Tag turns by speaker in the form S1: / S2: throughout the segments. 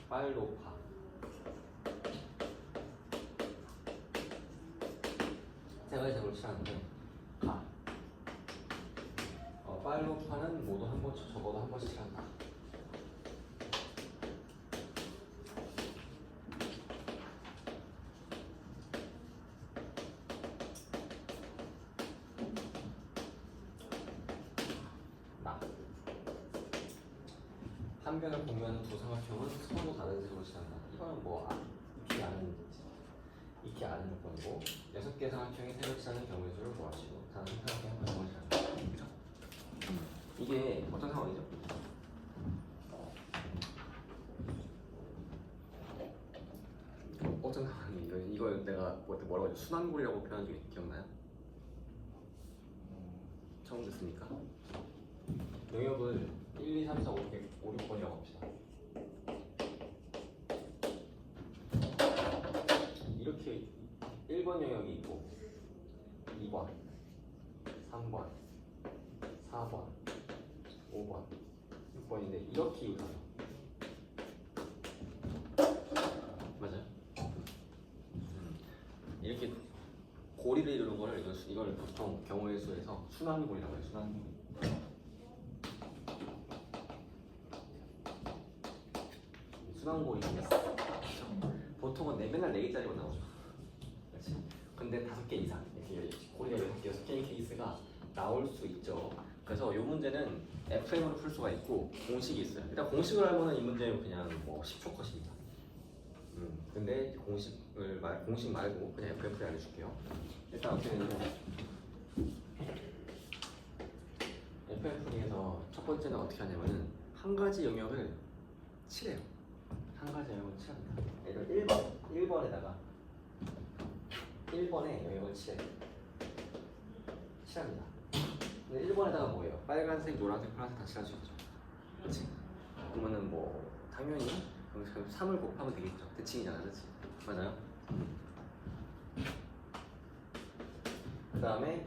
S1: 빨로파. 세 가지 색으로 칠하는데 가. 빨로파는 모두 한 번, 적어도 한 번씩 칠한다. 한 변을 공유하는 두 삼각형은 서로 다른 색으로 칠한다. 이거는 뭐 익히 아는 조건이고 6개의 삼각형이 색을 칠하는 경우의 수를 구하시고 다른 삼각형이 한 번을 칠한다. 그죠? 이게 어떤 상황이죠? 어떤 상황이에요? 이걸 내가 뭐라고 하죠? 순환골이라고 표현한 적이 기억나요? 처음 듣습니까? 영역을 1, 2, 3, 4, 5, 6번이라고 합시다. 이렇게 1번 영역이 있고 2번, 3번, 4번, 5번, 6번인데 이렇게 이루어져요. 맞아요? 이렇게 고리를 이루는 거를 이걸 보통 경우의 수에서 순환골이라고 해요. 순환골. 순환골이 있어. 보통은 맨날 4개짜리만 나오죠. 그렇지? 근데 5개 이상 이렇게 고리가 6개인 케이스가 나올 수 있죠. 그래서 이 문제는 FM으로 풀 수가 있고 공식이 있어요. 일단 공식을 알면은 이 문제는 그냥 뭐 10초 컷입니다. 근데 공식 말고 그냥 FM 풀이 알려줄게요. 일단 어떻게 되냐면 FM 풀이에서 첫 번째는 어떻게 하냐면은 한 가지 영역을 칠해요. 한 가지 영역을 칠합니다. 예를 들어 1번에다가 1번에 영역을 칠합니다. 근데 1번에다가 뭐예요? 빨간색, 노란색, 파란색 다 칠할 수 있죠. 그렇지? 그러면은 뭐 당연히 3을 곱하면 되겠죠. 대칭이잖아, 그렇지? 맞아요? 그 다음에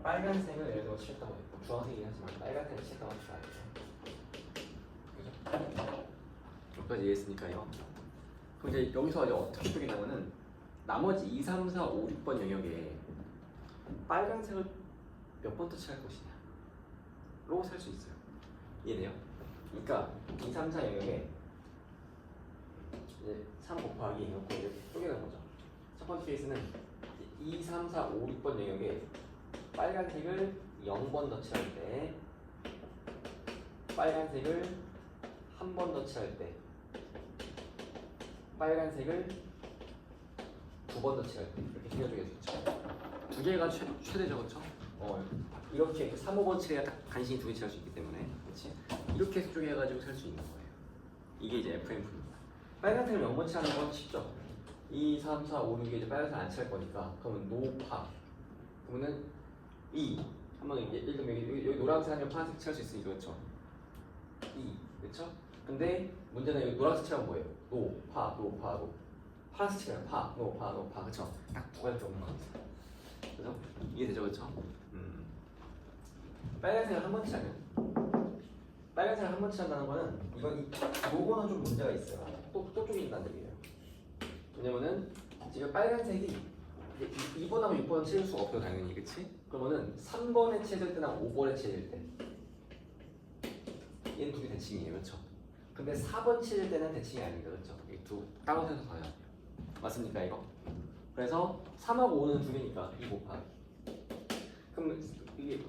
S1: 빨간색을 예를 들어 칠했다고 했고 주황색이긴 하지만 빨간색을 칠했다고 합시다. 그죠? 여기까지 이해했으니까요. 그럼 이제 여기서 이제 어떻게 쪼개냐면은 나머지 2, 3, 4, 5, 6번 영역에 빨간색을 몇 번 더 칠할 것이냐 로 살 수 있어요. 이해돼요? 그러니까 2, 3, 4 영역에 이제 3 곱하기 이렇게 이제 쪼개는 거죠. 첫 번째 케이스는 2, 3, 4, 5, 6번 영역에 빨간색을 0번 더 칠할 때 빨간색을 한 번 더 칠할 때 빨간색을 2번 더 칠할 때 이렇게 두 개 쪼개서 있죠. 두 개가 최대죠, 그렇죠? 이렇게 3, 5번 칠해야 딱 간신히 두 개 칠할 수 있기 때문에 그렇지? 이렇게 해서 쪼개가지고 살 수 있는 거예요. 이게 이제 FMF입니다. 빨간색을 0번 칠하는 건 쉽죠. 2, 3, 4, 5, 6에 이제 빨간색 안 칠할 거니까 그러면 노파 그러면은 2 한번 예를 들면 여기 노란색 아니면 파란색 칠할 수 있으니까 그렇죠? 2 그렇죠? 근데 문제는 여기 노란색 칠하면 뭐예요? 노파 파란색 칠하면 노파 그렇죠? 딱 두 가지 없는 것 같아요. 그래서 이해되죠, 그렇죠? 빨간색을 한 번 칠한다는 거는 요거는 좀 문제가 있어요. 또 쪼개진다는 얘기예요. 왜냐면은 지금 빨간색이 2번하고 6번은 칠 수가 없죠, 당연히. 그치? 그러면은 3번에 칠할 때나 5번에 칠할 때 얘는 둘이 대칭이에요, 그렇죠? 근데 4번 칠 때는 대칭이 아닙니다, 그렇죠? 이 두 따로 세서 가야 돼요. 맞습니까, 이거? 그래서 3하고 5는 두 개니까 2 곱하기. 그럼 이게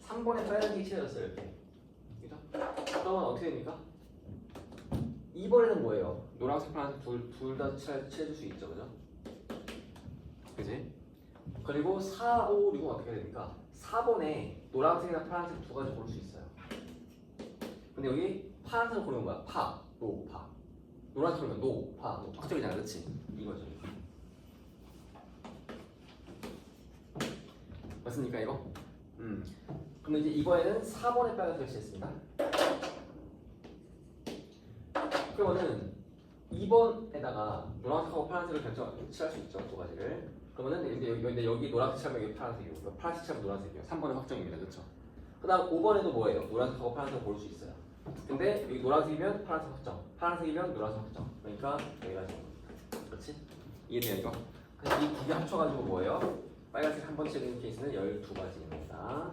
S1: 3번에 빨간색이 칠해졌어요, 이렇게. 그죠? 그러면 어떻게 됩니까? 2번에는 뭐예요? 노란색, 파란색 둘 다 칠해줄 수 있죠, 그죠? 그지? 그리고 4, 5, 6은 어떻게 됩니까? 4번에 노란색이나 파란색 두 가지 고를 수 있어요. 근데 여기 파란색을 고르는 거야. 노파. 노란색 고르면 노파. 확정이잖아, 그렇지? 이거죠. 맞습니까, 이거? 그럼 이제 이번에는 4번에 빨간색을 칠했습니다. 그러면은 2번에다가 노란색하고 파란색을 칠할 수 있죠, 두 가지를. 그러면은 여기 노란색 칠하면 여기 파란색이고 파란색 칠하면 노란색이에요. 3번은 확정입니다, 그렇죠? 그 다음 5번에도 뭐예요? 노란색하고 파란색을 고를 수 있어요. 근데 여기 노란색이면 파란색 확정, 파란색이면 노란색 확정. 그러니까 여기가 지금 그렇지? 이해돼요 이거? 그래서 이 두 개 합쳐가지고 뭐예요? 빨간색 한 번째 되는 케이스는 12가지입니다.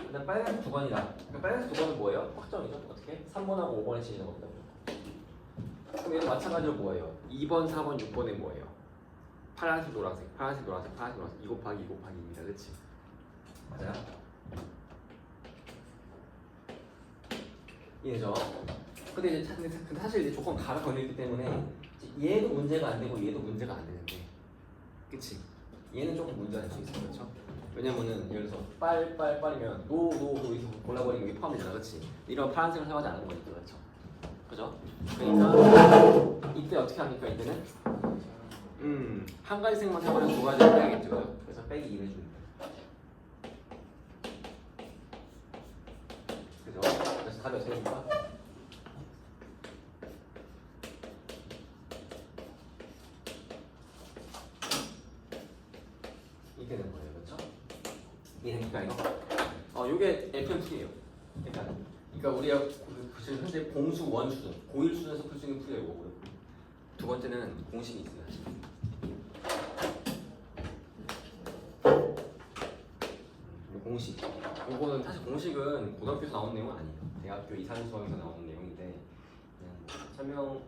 S1: 일단 빨간색 두 번이다. 그러니까 빨간색 두 번은 뭐예요? 확정이죠. 어떻게? 3번하고 5번에 치는 겁니다. 그럼 얘도 마찬가지로 뭐예요? 2번, 4번, 6번에 뭐예요? 파란색, 노란색, 파란색, 노란색, 파란색, 노란색 2 곱하기 2 곱하기입니다. 그치? 맞아요? 이해죠? 근데 이제 근데 사실 이제 조건 가가 걸려있기 때문에 얘도 문제가 안 되고 얘도 문제가 안 되는데 그치? 얘는 조금 문제가 될 수 있어요. 그렇죠? 왜냐면은 예를 들어서 빨이면 노 이렇게 골라버리는 게 포함되잖아. 그치? 이런 파란색을 사용하지 않는 거니까. 그렇죠? 그죠? 그러니까 이때 어떻게 합니까? 이때는 한 가지 색만 사용하면 두 가지를 빼야겠죠. 그래서 빼기 2를 줍니다. 그죠? 그래서 답이 어떻게 됩니까? 이 되는 거예요. 그렇죠? 이해됩니까 이거? 요게 FMT예요. 그러니까 우리가 지금 현재 공수 원 수준, 고1 수준에서 풀 수 있는 풀이가 이거고요. 두 번째는 공식이 있어요. 공식. 이거는 사실 공식은 고등학교에서 나온 내용은 아니에요. 대학교 이사는 수학에서 나오는 내용인데 그냥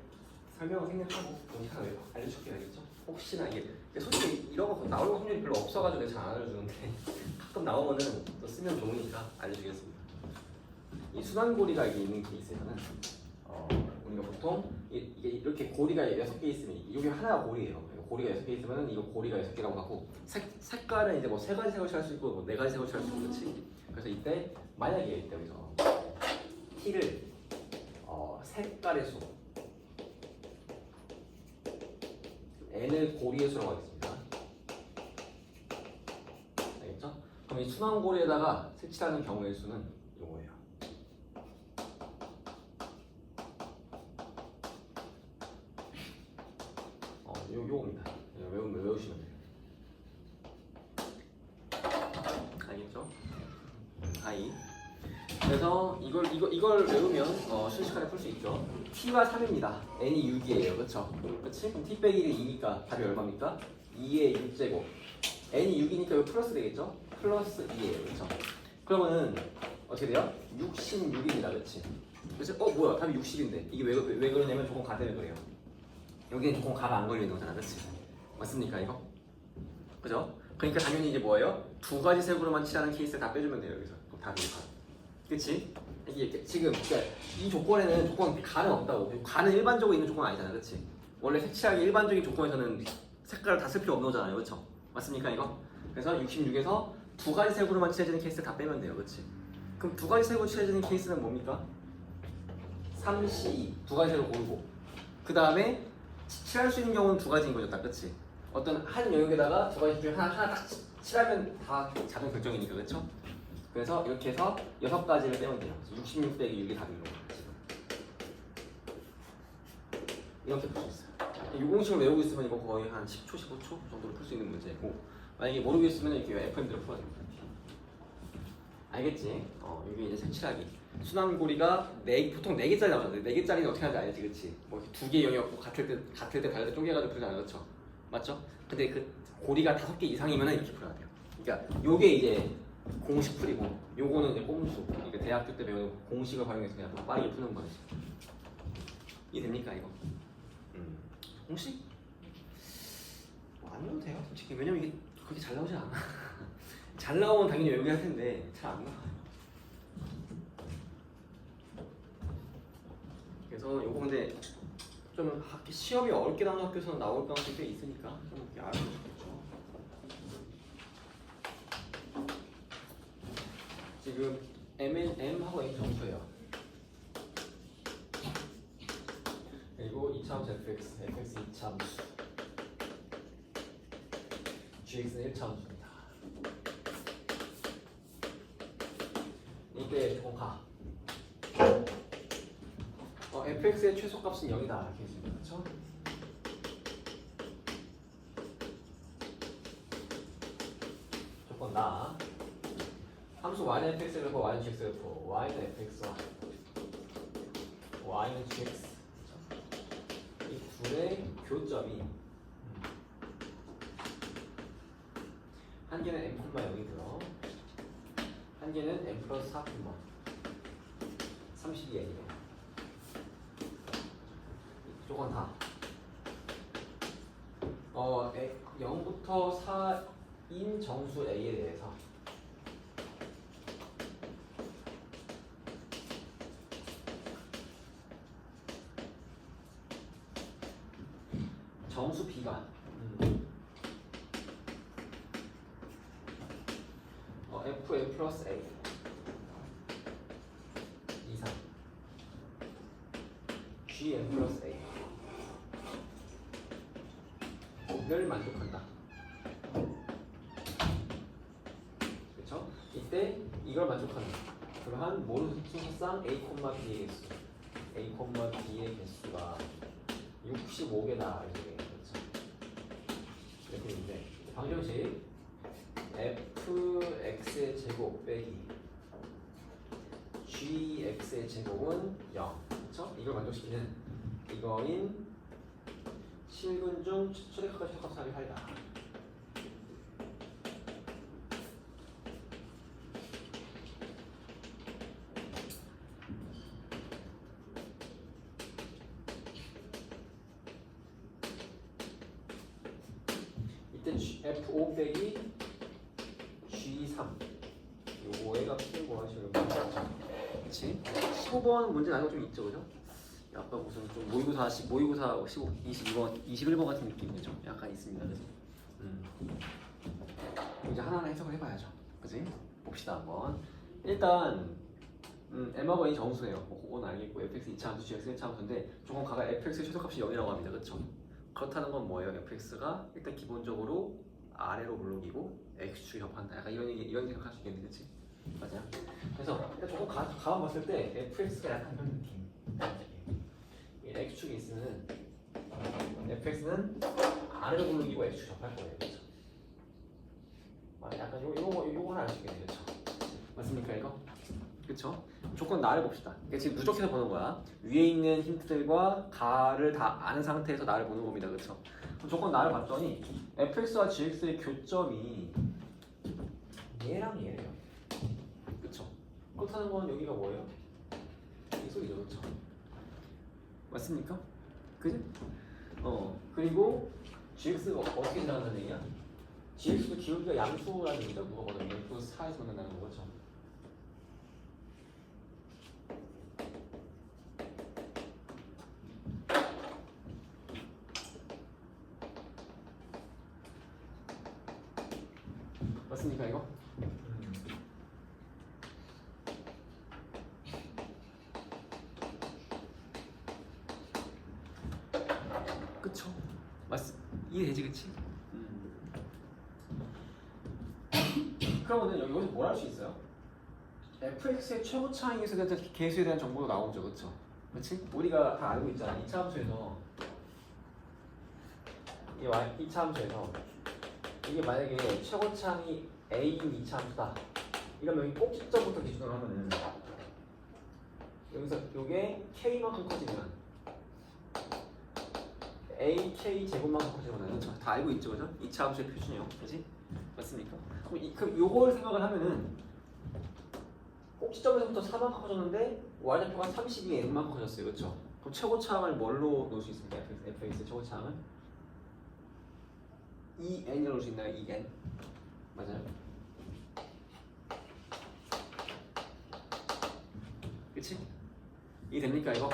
S1: 설명을 생략하고 공식 하나 알려줄게요. 알겠죠? 혹시나 이게 솔직히 이런 거 나올 확률이 별로 없어가지고 내가 잘 안 알려주는데 가끔 나오면은 또 쓰면 좋으니까 알려주겠습니다. 이 순환고리가 이게 있는 케이스에서는 우리가 보통 이게 이렇게 고리가 6개 있으면 이게 하나가 고리예요. 고리가 6개 있으면 이거 고리가 6개라고 하고 색깔은 이제 뭐 3가지 색을 칠할 수 있고 뭐 4가지 색을 칠할 수 있고 그렇지. 그래서 이때 만약에 이때 여기서 T를 색깔의 수 N을 고리의 수라고 하겠습니다. 알겠죠? 그럼 이 순환고리에다가 색칠하는 경우의 수는 요거예요. 요겁니다. 외우시면 돼요. 알겠죠? I. 그래서 이걸 외우면 순식간에 풀 수 있죠. T가 3입니다. N이 6이에요. 그렇죠? 그렇지? 그럼 T 빼기 1이 2니까 답이 얼마입니까? 2의 6제곱. N이 6이니까 이거 플러스 되겠죠? 플러스 2예요. 그렇죠? 그러면은 어떻게 돼요? 66입니다. 그렇지? 그래서 뭐야? 답이 60인데. 이게 왜 그러냐면 조건 가 때문에 그래요. 여기는 조건 가가 안 걸리는 거잖아. 그렇지? 맞습니까 이거? 그죠? 그러니까 당연히 이제 뭐예요? 두 가지 색으로만 칠하는 케이스 다 빼주면 돼요. 여기서. 그럼 답이 가. 그치? 이게 지금 그러니까 이 조건에는 가는 없다고. 가는 일반적으로 있는 조건 아니잖아. 그치? 원래 색칠하기 일반적인 조건에서는 색깔을 다 쓸 필요 없는 거잖아요. 그쵸? 맞습니까 이거? 그래서 66에서 두 가지 색으로만 칠해지는 케이스 다 빼면 돼요. 그치? 그럼 두 가지 색으로 칠해지는 케이스는 뭡니까? 3, C, 두 가지 색을 고르고 그 다음에 칠할 수 있는 경우는 두 가지인 거죠. 딱 그치? 어떤 한 영역에다가 두 가지 중에 하나 딱 칠하면 다 자동 결정이니까. 그쵸? 그래서 이렇게 해서 6가지를 빼면 돼요. 66 빼기 6이 답인 거예요. 이렇게 풀 수 있어요. 이 공식을 외우고 있으면 이거 거의 한 10초, 15초 정도로 풀 수 있는 문제고 만약에 모르고 있으면 이렇게 FM대로 풀어야 됩니다. 알겠지? 이게 이제 색칠하기. 순환고리가 보통 4개짜리 나오잖아요. 4개짜리는 어떻게 하는지 알지? 그치? 뭐 2개 영역 같을 때 다를 때 쪼개가지고 풀잖아요. 그렇죠? 맞죠? 근데 그 고리가 5개 이상이면 이렇게 풀어야 돼요. 그러니까 요게 이제 공식 풀이고 요거는 이제 꼼수. 그러니까 대학교 때 배우는 공식을 활용해서 그냥 더 빠르게 푸는 거지. 이해됩니까 이거? 공식? 안 넣어도 돼요 솔직히. 왜냐면 이게 그렇게 잘 나오지 않아. 잘 나오면 당연히 외우게 할 텐데 잘 안 나와. 그래서 요거 근데 좀 시험이 어렵게 나오는 학교에서는 나올 가능성이 꽤 있으니까 좀 이렇게 알아두면 좋겠죠. 지금 M하고 N 정수예요. 그리고 2차함수 fx, fx 2차함수, gx는 1차함수입니다. 이때 조건 가. fx의 최소값은 0이다 이렇게 했습니다. 그렇죠? 조건 나. 함수 y는 fx를 고 y는 gx를 고 y는 fx와 y는 gx. 이 둘의 교점이 한 개는 m, 여기 들어. 한 개는 m 플러스 4, 32n이에요. 이쪽은 다 0부터 4인 정수 A에 대해서 정수 B가 F 플러스 A 이상 GM 플러스 A 를 만족한다. 그렇죠? 이때 이걸 만족하는 그러한 모르 순서상 A, B의 개수 A, B의 개수가 65개다 이렇게. 그렇죠? 이렇게 있는데 방정식 fx의 제곱 빼기 gx의 제곱은 0. 그렇죠? 이걸 만족시키는 이거인 실근 중 최대값과 최소값 사이를 하리다. 이때 F5 빼기 G3 요거에가 P고 하시는 거 그렇지? 15번 문제 나온 거좀 있죠, 그죠? 약간 무슨 좀 모의고사 15, 22번, 21번 같은 느낌이죠. 약간 있습니다, 그죠? 이제 하나하나 해석을 해봐야죠, 그지? 봅시다 한번. 일단 m하고 n이 정수예요. 뭐 그건 알겠고 fx 2차함수, gx 1차함수인데 조금 가가 fx의 최소값이 0이라고 합니다, 그렇죠? 그렇다는 건 뭐예요? fx가 일단 기본적으로 아래로 물러기고 x축이 접한다. 약간 이런 생각할 수 있겠는데, 그렇지? 맞아요. 그래서 일단 조금 가만 봤을 때 fx가 약간 그런 느낌. x축이 있으면 fx는 아래로 물러기고 x축 접할 거예요, 그렇죠? 약간 요거는 알 수 있겠네요, 그렇죠? 맞습니까 이거? 그렇죠? 조건 나를 봅시다. 지금 누적해서 보는 거야. 위에 있는 힌트들과 가를 다 아는 상태에서 나를 보는 겁니다, 그렇죠? 그럼 조건 나를 봤더니 fx와 gx의 교점이 얘랑 얘래요, 그렇죠? 그렇다는 건 여기가 뭐예요? 이 소리죠, 그렇죠? 맞습니까? 그지? 그리고 gx가 어떻게 지나간다는 얘기야? gx도 기울기가 양수라는 얘기다. 누가 봐도 그 4에서 만난다는 거죠. 맞습니까 이거? 그쵸? 이해되지, 그치? 그러면은 여기서 뭘 할 수 있어요? fx의 최고차항에서 대한 개수에 대한 정보도 나오죠, 그쵸? 그치? 우리가 다 알고 있잖아. 2차 함수에서 이 2차 함수에서 이게 만약에 최고차항이 a인 2차 함수다 이러면 여기 꼭지점부터 기준으로 하면은 여기서 요게 k만큼 커지면 AK 제곱만큼 커지거든요. 그렇죠? 다 알고 있죠, 그죠? 2차 함수의 표준이요, 그렇지? 맞습니까? 그럼 요걸 생각을 하면은 꼭지점에서부터 4만큼 커졌는데 y좌표가 32n만큼 커졌어요, 그렇죠? 그럼 최고차항을 뭘로 놓을 수 있습니까? fx의 최고차항은 2n으로 놓을 수 있나요? 2n 맞아요? 그치? 이게 됩니까 이거?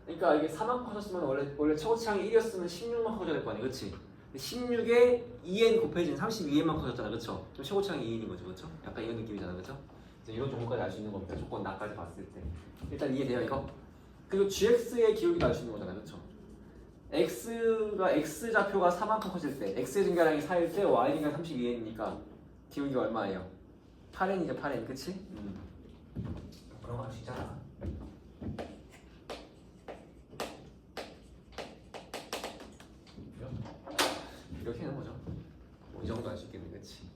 S1: 그러니까 이게 4만 커졌으면 원래 최고차항이 1이었으면 16만 커져야 될 거 아니에요, 그렇지? 16에 2n 곱해진 32n만 커졌잖아, 그렇죠? 그럼 최고차항이 2n인 거죠, 그렇죠? 약간 이런 느낌이잖아, 그렇죠? 이런 정보까지 알 수 있는 겁니다. 조건 나까지 봤을 때 일단 이해돼요 이거? 그리고 gx의 기울기도 알 수 있는 거잖아, 그렇죠? x 좌표가 4만큼 커질 때 x의 증가량이 4일 때 y 증가량 32n이니까 기울기가 얼마예요? 8n이죠, 8n, 그치? 그런 거 알 수 있잖아. 이렇게 하는 거죠. 뭐 이 정도 알 수 있겠네, 그치?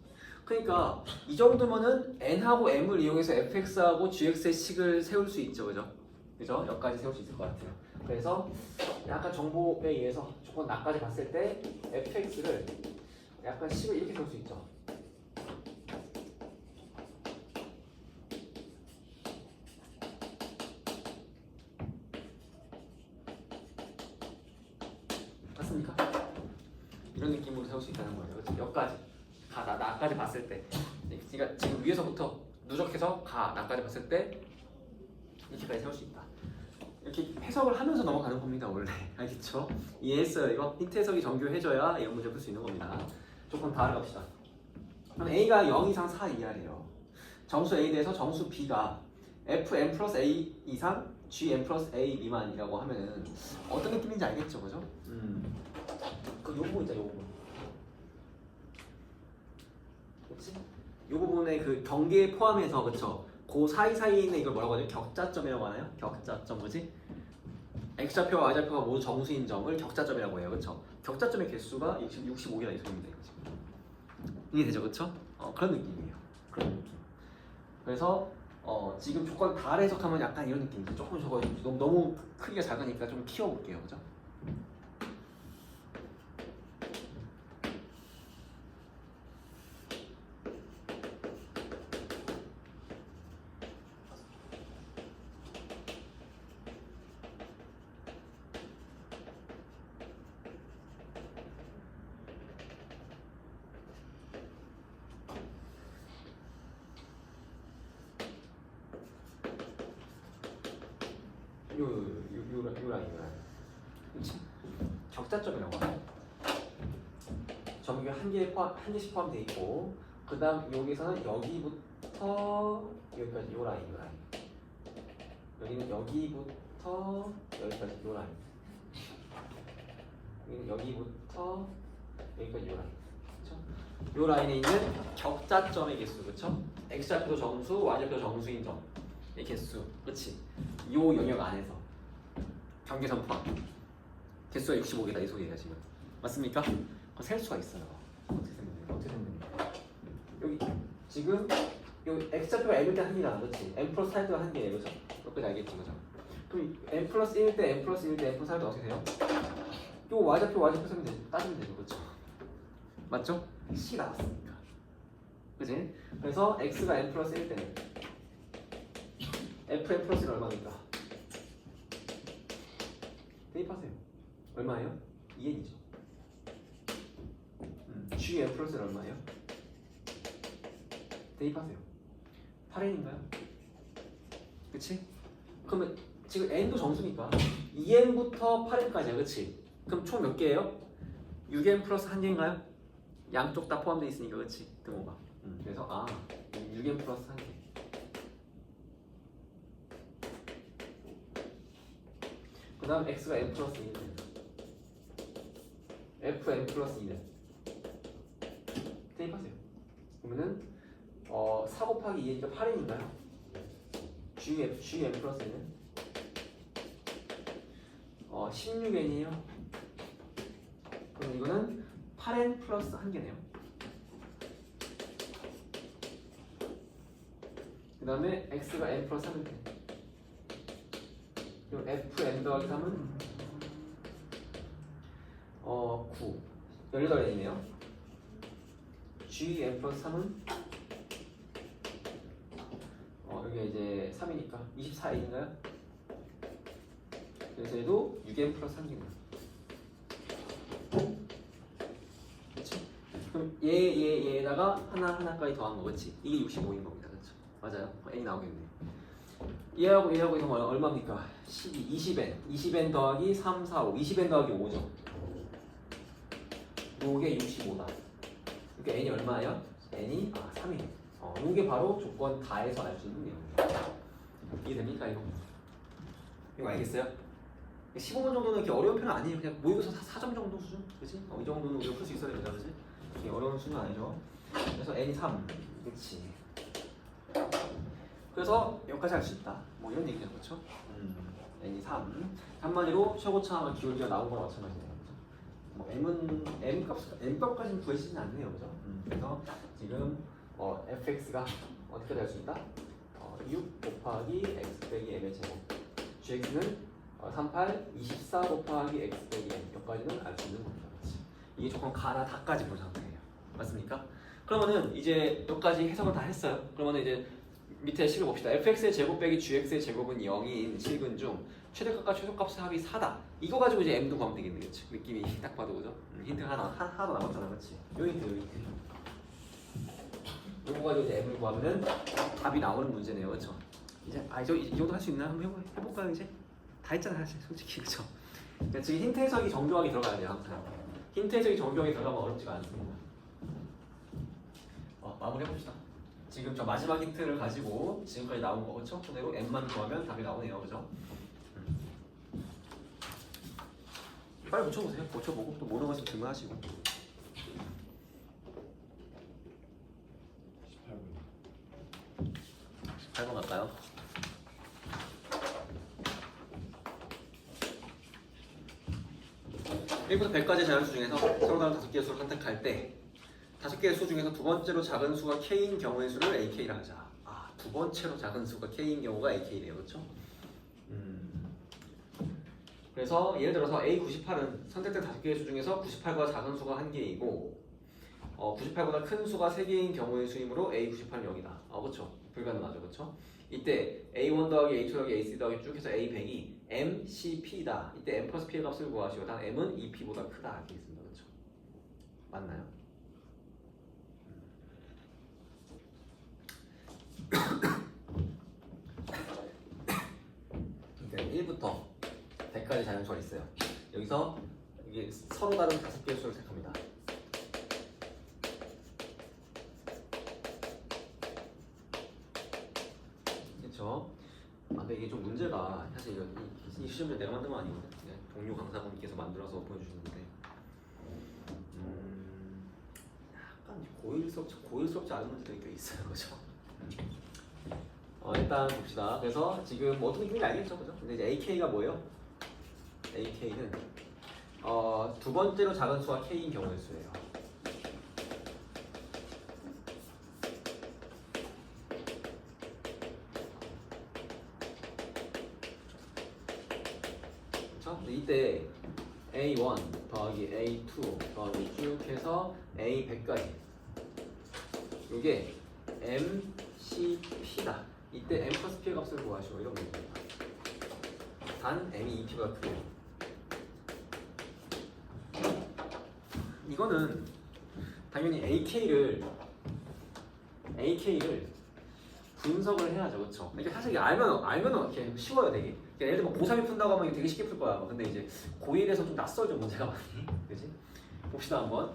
S1: 그러니까 이 정도면은 n하고 m을 이용해서 fx하고 gx의 식을 세울 수 있죠, 그죠? 그죠? 여기까지 세울 수 있을 것 같아요. 그래서 약간 정보에 의해서 조건 나까지 봤을 때 fx를 약간 식을 이렇게 세울 수 있죠. 맞습니까? 이런 느낌으로 세울 수 있다는 거예요. 그렇죠? 여기까지 나까지 봤을 때, 그러니까 지금 위에서부터 누적해서 나까지 봤을 때 이렇게까지 세울 수 있다. 이렇게 해석을 하면서 넘어가는 겁니다, 원래. 알겠죠? 이해했어요? 이거 힌트 해석이 정교해져야 이런 문제 풀 수 있는 겁니다. 조금 다르게 갑시다. 그럼 A가 0 이상 4 이하래요. 정수 A에 대해서 정수 B가 Fn 플러스 A 이상 Gn 플러스 A 미만이라고 하면은 어떤 느낌인지 알겠죠, 그죠? 그 요 부분 있죠, 요 부분. 그렇지? 요 부분에 그 경계에 포함해서, 그쵸? 그 사이사이에 있는 이걸 뭐라고 하죠? 격자점이라고 하나요? 격자점 뭐지? X좌표와 Y좌표가 모두 정수인 점을 격자점이라고 해요. 그쵸? 격자점의 개수가 65개나 있습니다. 이게 되죠, 그쵸? 그런 느낌이에요. 그런 느낌. 그래서 지금 조건 다 해석하면 약간 이런 느낌이죠. 조금 저거 너무 크기가 작으니까 좀 키워볼게요, 그죠? 요 라인. 그치? 격자점이라고 하죠. 점이 한 개씩 포함되어 있고, 그 다음 여기서는 여기부터 여기까지 요 라인. 여기는 여기부터 여기까지 요 라인. 여기는 여기부터 여기까지 요 라인. 그쵸? 요 라인에 있는 격자점의 개수, 그쵸? X좌표 정수, Y좌표 정수인 점의 개수, 그치? 요 영역 안에서 경계선 포함 개수가 65개다 이 소리예요 지금. 맞습니까? 그거 셀 수가 있어요. 어떻게 생각해요? 여기 지금 요 X좌표가 M일 때 한 개가 그렇지? M 플러스 4일 때가 한 개예요, 그죠? 여기까지 알겠지, 그죠? 그럼 M 플러스 1일 때, M 플러스 1일 때, M 플러스 4일 때 어떻게 돼요? 요 Y좌표 쓰면 되죠. 따지면 되죠, 그죠? 맞죠? C 나왔으니까. 그지? 그래서 X가 M 플러스 1 때는 FM 플러스는 얼마입니까? 대입하세요. 얼마예요? 2n이죠. Gn 플러스는 얼마예요? 대입하세요. 8n인가요? 그치? 그러면 지금 n도 정수니까 2n부터 8n까지야, 그치? 그럼 총 몇 개예요? 6n 플러스 1개인가요? 양쪽 다 포함되어 있으니까, 그치? 등호가. 그래서 6n 플러스 1개. 그 다음 x가 n 플러스 2는 fn 플러스 2는 대입하세요. 그러면은 4 곱하기 2니까 8n인가요? gn 플러스 2는 16n이에요. 그럼 이거는 8n 플러스 1개네요. 그 다음에 x가 n 플러스 3일 때 그럼 fn 더하기 3은 9 18n이네요. gn 플러스 3은 여기 이제 3이니까 24n인가요? 그래서 얘도 6n 플러스 1개네요. 그치? 그럼 얘에다가 하나까지 더한 거, 그치? 이게 65인 겁니다. 그쵸? 맞아요. n이 나오겠네. 얘하고 이거 얼마입니까? 12, 20n 더하기 3, 4, 5 20n 더하기 5죠. 요게 65다. 그러니까 n이 얼마예요? n이 3이네. 요게 바로 조건 다해서 알 수 있는 내용이에요. 이해됩니까 이거? 이거 알겠어요? 15번 정도는 이렇게 어려운 편은 아니에요. 그냥 모의고사 4점 정도 수준? 그치? 이 정도는 우리가 풀 수 있어야 된다, 그치? 이게 어려운 수준은 아니죠. 그래서 n이 3. 그치? 그래서 여기까지 할 수 있다. 뭐 이런 얘기죠, 그렇죠? n이 3. 한마디로 최고차와 기울기가 나온 거랑 마찬가지네요, 그렇죠? 뭐 m 값까지는 구해지진 않네요, 그렇죠? 그래서 지금 fx가 어떻게 될 수 있다? 6 곱하기 x 빼기 m의 제곱 gx는 38, 24 곱하기 x 빼기 n 여기까지는 알 수 있는 겁니다. 그렇지? 이게 조금 가나 다까지 본 상태예요. 맞습니까? 그러면은 이제 여기까지 해석을 다 했어요. 그러면은 이제 밑에 식을 봅시다. fx의 제곱 빼기 gx의 제곱은 0인 식은 중 최대값과 최소값의 합이 4다. 이거 가지고 이제 m도 구하면 되겠네, 그렇지? 느낌이 딱 봐도 그죠? 힌트 하나 남았잖아, 그렇지? 요 힌트. 이거 가지고 이제 m을 구하면은 답이 나오는 문제네요, 그렇죠? 이제 이 정도 할 수 있나? 한번 해볼까요, 이제? 다 했잖아, 사실 솔직히 그렇죠? 지금 힌트 해석이 정교하게 들어가야 돼요, 항상. 힌트 해석이 정교하게 들어가면 어렵지가 않습니다. 마무리 해봅시다. 지금 저 마지막 힌트를 가지고 지금까지 나온 거 그렇죠? 그대로 m만 구하면 답이 나오네요, 그죠? 빨리 고쳐보세요. 고쳐보고 또 모르는 것을 질문하시고. 18번 갈까요? 1부터 100까지 자연수 중에서 서로 다른 5개의 수를 선택할 때 5개의 수 중에서 두 번째로 작은 수가 k인 경우의 수를 ak라 하자. 두 번째로 작은 수가 k인 경우가 ak래요, 그렇죠? 그래서 예를 들어서 A98은 선택된 5개의 수 중에서 98보다 작은 수가 1개이고 98보다 큰 수가 3개인 경우의 수이므로 A98은 0이다. 그렇죠? 불가능하죠, 그렇죠? 이때 A1 더하기 A2 더하기 AC 더하기 쭉 해서 A100이 MCP다. 이때 M 플러스 P의 값을 구하시오. 단 M은 2P보다 크다. 이렇게 있습니다, 그렇죠? 맞나요? 네, 1부터 100까지 자연수가 있어요. 여기서 이게 서로 다른 5개의 수를 택합니다. 그렇죠? 근데 이게 좀 문제가 사실 이 시험을 내가 만든 건 아니거든. 동료 강사분께서 만들어서 보여주셨는데 약간 고일스럽지 않은 문제들이 꽤 있어요, 그렇죠? 일단 봅시다. 그래서 지금 뭐 어떻게 느낌인지 알겠죠, 그죠? 근데 이제 AK가 뭐예요? AK는 두 번째로 작은 수가 K인 경우의 수예요. 그렇죠? 근데 이때 A1 더하기 A2 더하기 쭉 해서 A100까지 이게 MCP다. 이때 M 플러스 P의 값을 구하시오. 이런 겁니다. 단 M이 2P가 크네요. 이거는 당연히 AK를 분석을 해야죠, 그렇죠? 그러니까 사실 알면 이렇게 쉬워요, 되게. 그러니까 예를 들면 고3이 푼다고 하면 되게 쉽게 풀 거야. 근데 이제 고1에서 좀 낯설죠, 문제가 많이. 그렇지? 봅시다 한번.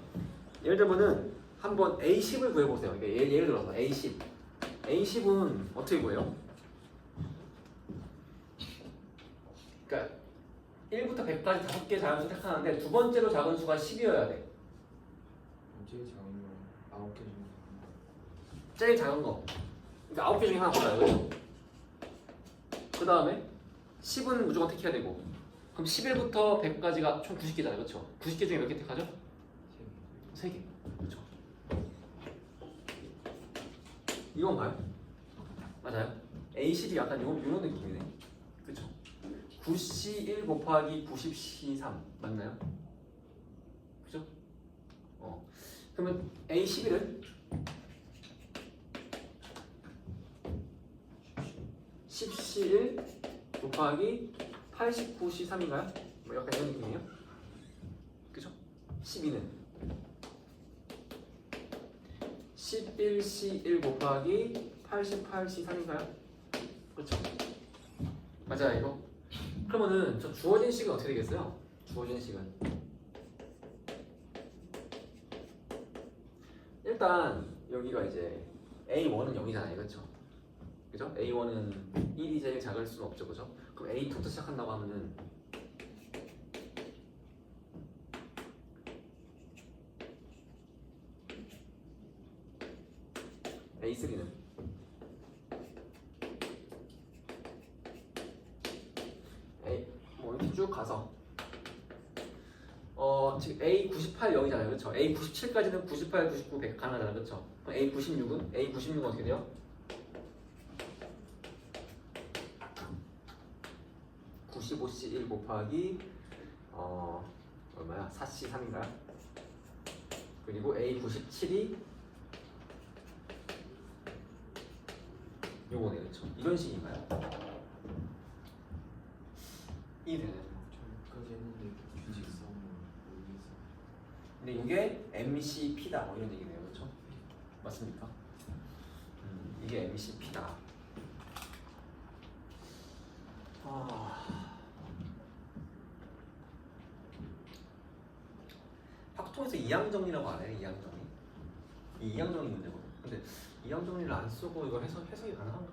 S1: 예를 들면은 한번 A10을 구해보세요. 그러니까 예를 들어서 A10은 어떻게 구해요? 그러니까 1부터 100까지 5개 자연수 택하는데 두 번째로 작은 수가 10이어야 돼.
S2: 제일 작은 거 9개 중에
S1: 제일 작은 거. 그러니까 9개 중에 하나 골라요. 그렇죠? 그 다음에 10은 무조건 택해야 되고. 그럼 11부터 100까지가 총 90개잖아요. 그렇죠? 90개 중에 몇 개 택하죠? 3개. 그렇죠? 이건가요? 맞아요? A10이 약간 이런 느낌이네. 그쵸? 9C1 곱하기 90C3 맞나요? 그죠? 그러면 A11은 10C1 곱하기 89C3인가요? 뭐 약간 이런 느낌이에요? 그죠? 12는 11C1 곱하기 88C3인가요? 그렇죠? 맞아요, 이거? 그러면은 저 주어진 식은 어떻게 되겠어요? 주어진 식은 일단 여기가 이제 A1은 0이잖아요, 그렇죠? 그죠? A1은 1이 제일 작을 수는 없죠, 그죠? 그럼 A2부터 시작한다고 하면은 A3는 뭐 이렇게 쭉 가서 지금 A98 0이잖아요, 그렇죠? A97까지는 98, 99, 100 가능하잖아요, 그렇죠? 그럼 A96은 어떻게 돼요? 25C1 곱하기 얼마야? 4C3인가요? 그리고 A97이 요거네, 그렇죠? 이런 식인가요? 이 되네.
S2: 저기까지 했는데 규직성을 모르겠어.
S1: 근데 이게 MCP다 뭐 이런 얘기네요, 그렇죠? 맞습니까? 이게 MCP다. 확통에서 이항정리라고 안 해요, 이항정리. 이 이항정리 문제거든. 근데 이항정리를 안 쓰고 이거 해석이 가능한가?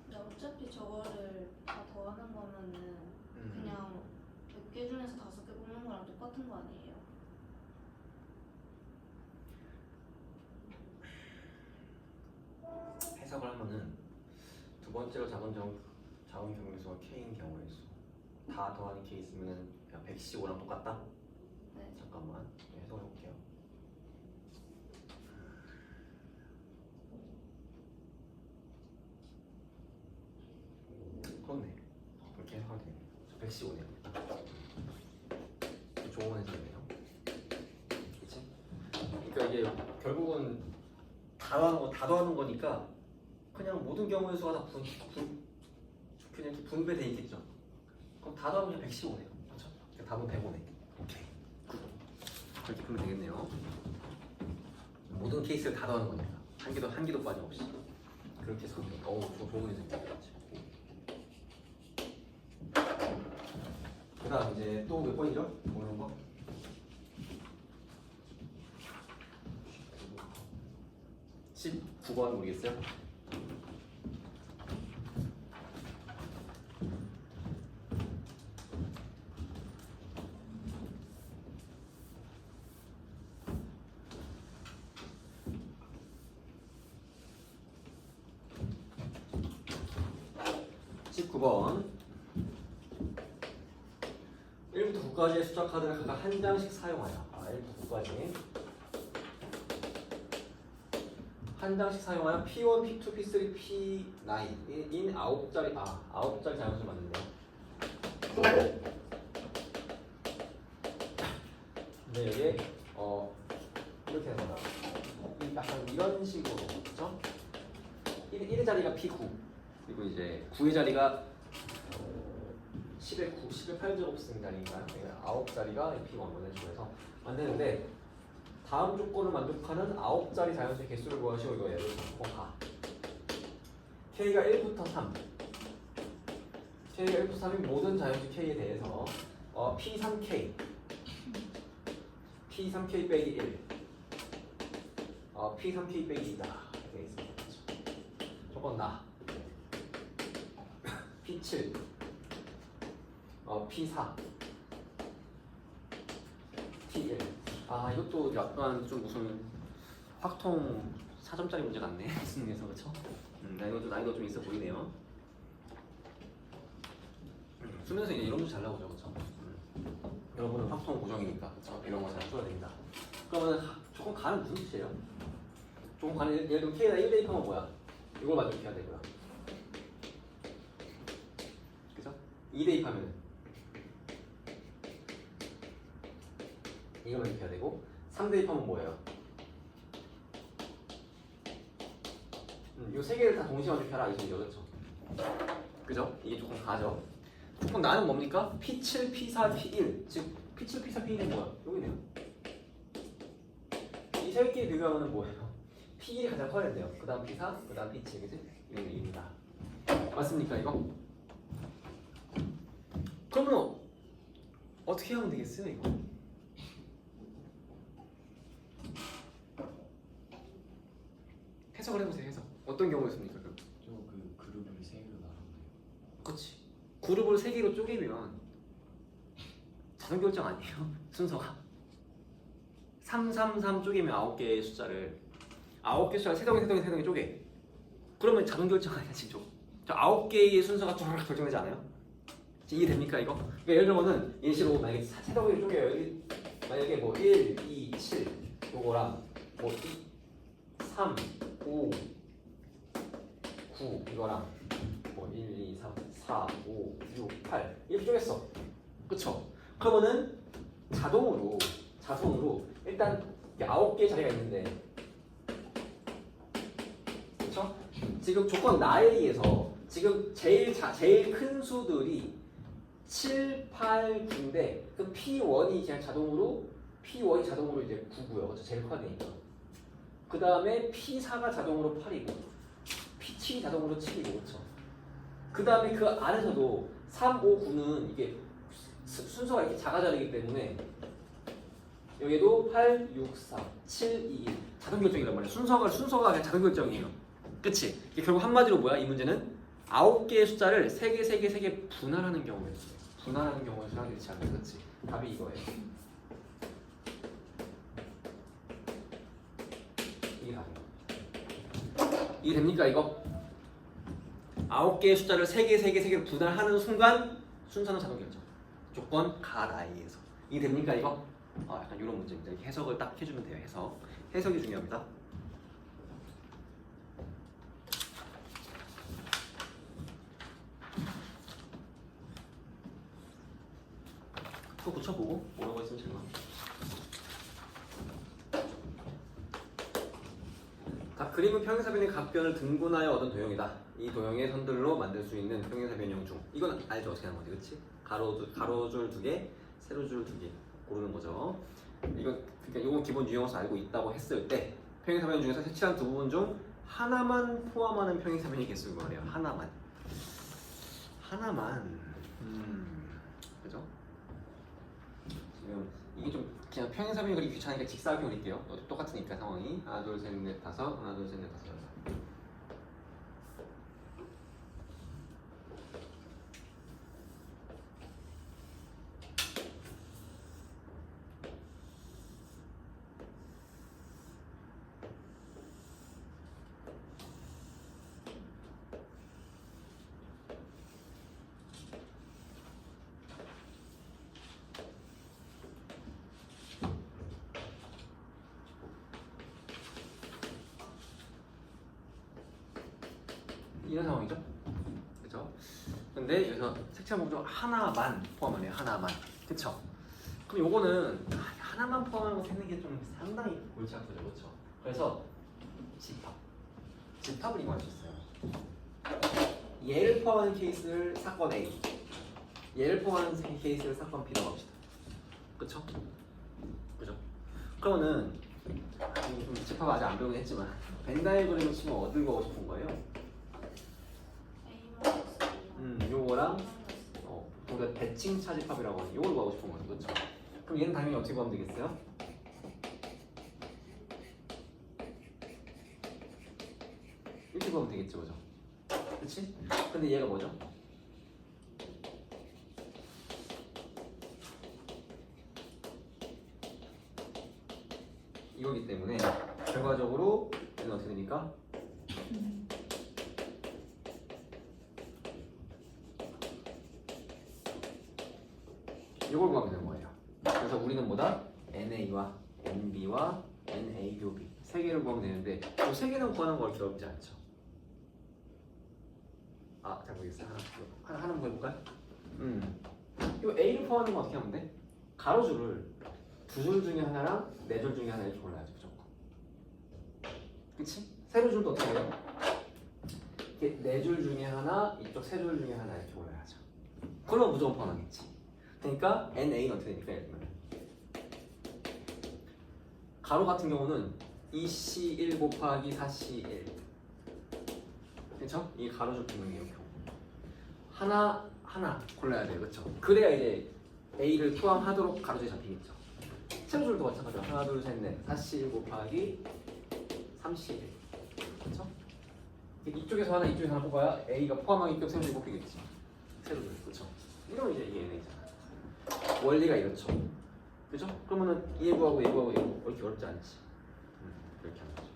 S3: 근데 어차피 저거를 다 더하는 거면은 그냥 100개 중에서 5개 뽑는 거랑 똑같은 거 아니에요?
S1: 해석을 하면은 두 번째로 작은 경우수가 K인 경우의 수 다 더하는 K 있으면은 그냥 115랑 똑같다?
S3: 네.
S1: 잠깐만 해석을 해볼게요. 그렇네. 그렇게 해석하면 되네. 115네요. 좋은 해석이네요. 그치? 그러니까 이게 결국은 다 더하는 거니까 그냥 모든 경우의 수가 다 그냥 분배돼 있겠죠. 그럼 다 더하면 그냥 115네요. 그렇죠? 답은 105네. 오케이. 그렇게 풀면 되겠네요. 모든 케이스를 다 더하는 거니까 한 개도 빠짐없이 그렇게 해서 좋은 해석이네요. 그 다음 이제 또 몇 번이죠? 모르는 거? 19번 모르겠어요? (19번) 1부터 9까지의 숫자 카드를 각각 한 장씩 사용하여 1부터 9까지 한 장씩 사용하여 P1, P2, P3, P9 인 9자리 9자리 자연수 맞는데요. 근데 여기에 이렇게 되는 거다. 약간 이런 식으로 그렇죠? 1의 자리가 P9 그리고 이제 9의 자리가 10의 9, 10의 8제곱승 자리인가요? 9자리가 P1 이런 식으로 해서 만드는데 다음 조건을 만족하는 9자리 자연수의 개수를 구하시오 이거예요. 가 K가 1부터 3 K가 1부터 3인 모든 자연수 K에 대해서 P3K P3K 빼기 1 P3K 빼기 2다 이렇게 있습니다. 조건 나 P7 P4 P1 이것도 약간 좀 무슨 확통 4점짜리 문제 같네 수능에서 그쵸? 난이도 좀 있어 보이네요. 수능에서 이제 이런 문제 잘 나오죠 그쵸? 여러분은 확통 고정이니까 그쵸? 이런 거 잘 풀어야 됩니다. 그러면 조금 가는 무슨 뜻이에요? 조금 가는 예를 들면 K에다 1 대입하면 뭐야? 이걸 만족해야 되고요. 그죠? 2 대입하면 이거 만족해야 되고 3 대입하면 뭐예요? 이 세 개를 다 동시에 만족해라 이 소리죠 그렇죠? 그죠? 이게 조금 가죠. 조금 나는 뭡니까? P7, P4, P1 즉 P7, P4, P1이 뭐야? 여기네요. 이 세 개끼리 비교하면 뭐예요? P1이 가장 커야 된대요. 그 다음 P4, 그 다음 P7 그지? 이런 얘기입니다. 맞습니까 이거? 그러면 어떻게 하면 되겠어요 이거? 해석을 해보세요. 해석. 어떤 경우였습니까? 그럼?
S2: 저그 그룹을 세 개로 나눴네요.
S1: 그렇지. 그룹을 3개로 쪼개면 자동 결정 아니에요? 순서가 3, 3, 3 쪼개면 9개의 숫자를 9개 숫자를 3덩이 쪼개. 그러면 자동 결정 아니야 지금? 저 9개의 순서가 쫙 결정되지 않아요? 이해됩니까 이거? 그러니까 예를 들면은 예시로 만약에 3덩이를 쪼개요. 만약에 뭐 1, 2, 7 요거랑 뭐 3, 5, 9 이거랑 뭐 1, 2, 3, 4, 5, 6, 8 이렇게 쪼갰어. 그쵸? 그러면은 자동으로 일단 9개의 자리가 있는데 그쵸? 지금 조건 나에 의해서 지금 제일 큰 수들이 7, 8, 9인데 그 P1이 그냥 자동으로 이제 9고요. 그쵸? 제일 커야 되니까. 그 다음에 P4가 자동으로 8이고 P7이 자동으로 7이고 그쵸? 그 다음에 그 안에서도 3, 5, 9는 이게 순서가 이렇게 작아져야되기 때문에 여기도 8, 6, 4, 7, 2, 1 자동 결정이란 말이야. 순서가 그냥 자동 결정이에요. 그치? 이게 결국 한마디로 뭐야? 이 문제는 9개의 숫자를 3개 분할하는 경우였어요. 분할하는 경우에 수학이 되지 않아요. 그치? 답이 이거예요. 이게 답이에요. 이해됩니까 이거? 9개의 숫자를 3개로 분할하는 순간 순서는 자동 결정. 조건 가 나에 의해서. 이해됩니까 이거? 약간 이런 문제입니다. 이렇게 해석을 딱 해주면 돼요. 해석이 중요합니다. 또 붙여보고 뭐라고 했으면 제가 각 그림은 평행사변의 각 변을 등분하여 얻은 도형이다. 이 도형의 선들로 만들 수 있는 평행사변형 중 이건 알죠? 어떻게 하는 건지 그렇지? 가로줄 2개, 세로줄 2개 고르는 거죠. 그러니까 이건 기본 유형에서 알고 있다고 했을 때 평행사변 중에서 색칠한 두 부분 중 하나만 포함하는 평행사변이 개수인 거예요. 하나만. 그죠? 지금 이게 좀 그냥 평행사변이 그리기 귀찮으니까 직사각형 그릴게요. 똑같으니까 상황이 하나 둘 셋 넷 다섯 하나 둘 셋 넷 다섯 여섯. 이런 상황이죠. 그죠? 근데 여기서 색칠 목적 하나만 포함하네요. 하나만. 그쵸? 그럼 요거는 하나만 포함하는 거 세는 게 좀 상당히 골치 아프죠. 그쵸? 그래서 집합을 이용할 수 있어요. 얘를 포함하는 케이스를 사건 A, 얘를 포함하는 케이스를 사건 B라고 합시다. 그쵸? 그죠? 그러면은 좀 집합 아직 안 배우긴 했지만 벤다이그램을 치면 어딜 가고 싶은 거예요? 요거랑 우리가 대칭 차집합이라고 하는 요걸 구하고 싶은 거죠. 그렇죠? 그럼 얘는 당연히 어떻게 구하면 되겠어요? 이렇게 구하면 되겠죠. 그죠? 그렇지? 근데 얘가 뭐죠? 이거기 때문에 결과적으로 얘는 어떻게 되니까? 이걸 구하면 되는 거예요. 그래서 우리는 뭐다? NA와 NB와 NA 교비 세 개를 구하면 되는데 이 세 개는 구하는 거 어렵지 않죠? 잘 모르겠어요. 하나 한번 해볼까요? 이 A를 포함하는 건 어떻게 하면 돼? 가로줄을 두 줄 중에 하나랑 네 줄 중에 하나 이렇게 골라야죠. 무조건. 그치? 세로줄도 어떻게 해요? 이렇게 네 줄 중에 하나, 이쪽 세 줄 중에 하나 이렇게 골라야죠. 그러면 무조건 포함하겠지. 그러니까 NA는 어떻게 되니까 이러면 가로 같은 경우는 2C1 곱하기 4C1 그렇죠? 이 가로줄 기능이에요. 하나 하나 골라야 돼요. 그렇죠? 그래야 이제 A를 포함하도록 가로수에 잡히겠죠. 세로줄도 마찬가지로 하나 둘셋넷 41 곱하기 31 그렇죠? 이쪽에서 하나 이쪽에서 하나 뽑아야 A가 포함하게끔 세로줄 뽑히겠지. 세로줄 그렇죠? 이러면 이제 이게 얘네잖아. 원리가 이렇죠. 그죠? 그러면은 얘구하고 얘구하고 얘구 이렇게 어렵지 않지. 그렇게 하는 거죠.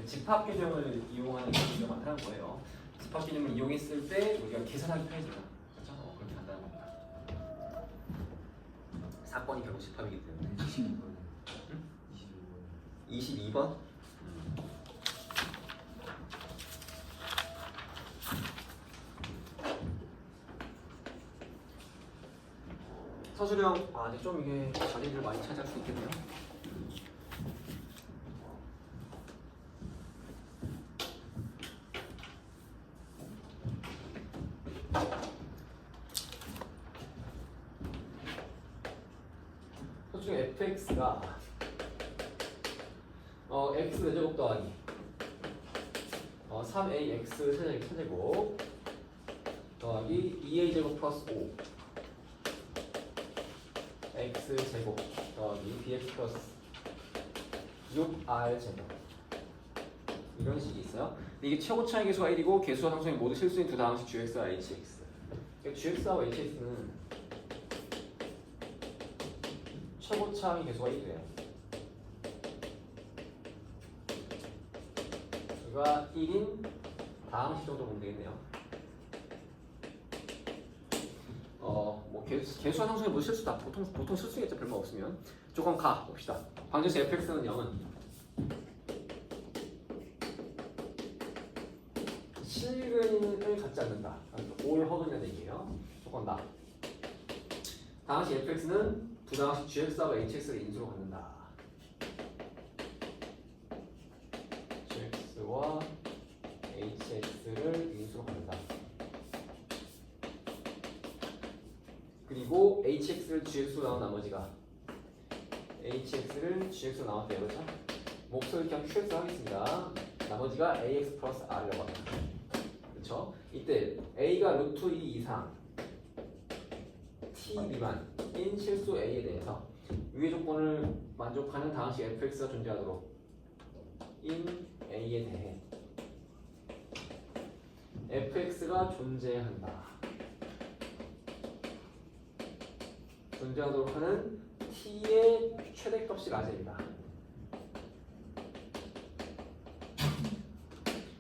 S1: 집합 개념을 이용하는 개념을 하는 거예요. 집합 개념을 이용했을 때 우리가 계산하기 편해져요. 그렇죠? 그렇게 간다는 겁니다. 사건이 결국 집합이기 때문에.
S2: 22번.
S1: 응?
S2: 22번.
S1: 22번? 서술형 이제 좀 이게 자리를 많이 차지할 수 있겠네요. 서술형 fx가 x 4제곱 더하기 3ax 세제곱 더하기 2a제곱 플러스 5 x제곱 더하기 bx 플러스 6r제곱 이런 식이 있어요. 근데 이게 최고 차이 계수가 1이고 계수와 상수의 모두 실수인 두 다항식 gx와 hx. gx와 hx는 최고 차이 계수가 1이래요. 이가 1인 다항식 정도 보면 되겠네요. 뭐 개수와 상수의 모두 실수다. 보통 실수겠죠. 별거 없으면. 조금 가 봅시다. 방정식 fx는 0은 실근을 갖지 않는다. 올 허근이라는 얘기예요. 조건 다. 다항식 fx는 두 다항식 gx와 hx를 인수로 갖는다. gx와 hx를 인수로 갖는다. 그리고 hx를 gx로 나온 나머지가 hx를 gx로 나왔대요. 그렇죠? 목소리 그냥 qx로 하겠습니다. 나머지가 ax 플러스 r이라고 합니다. 그렇죠? 이때 a가 루트 2 이상 t 미만인 실수 a에 대해서 위의 조건을 만족하는 다항식 fx가 존재하도록 in a에 대해 fx가 존재하도록 하는 t의 최대값이 라제입니다.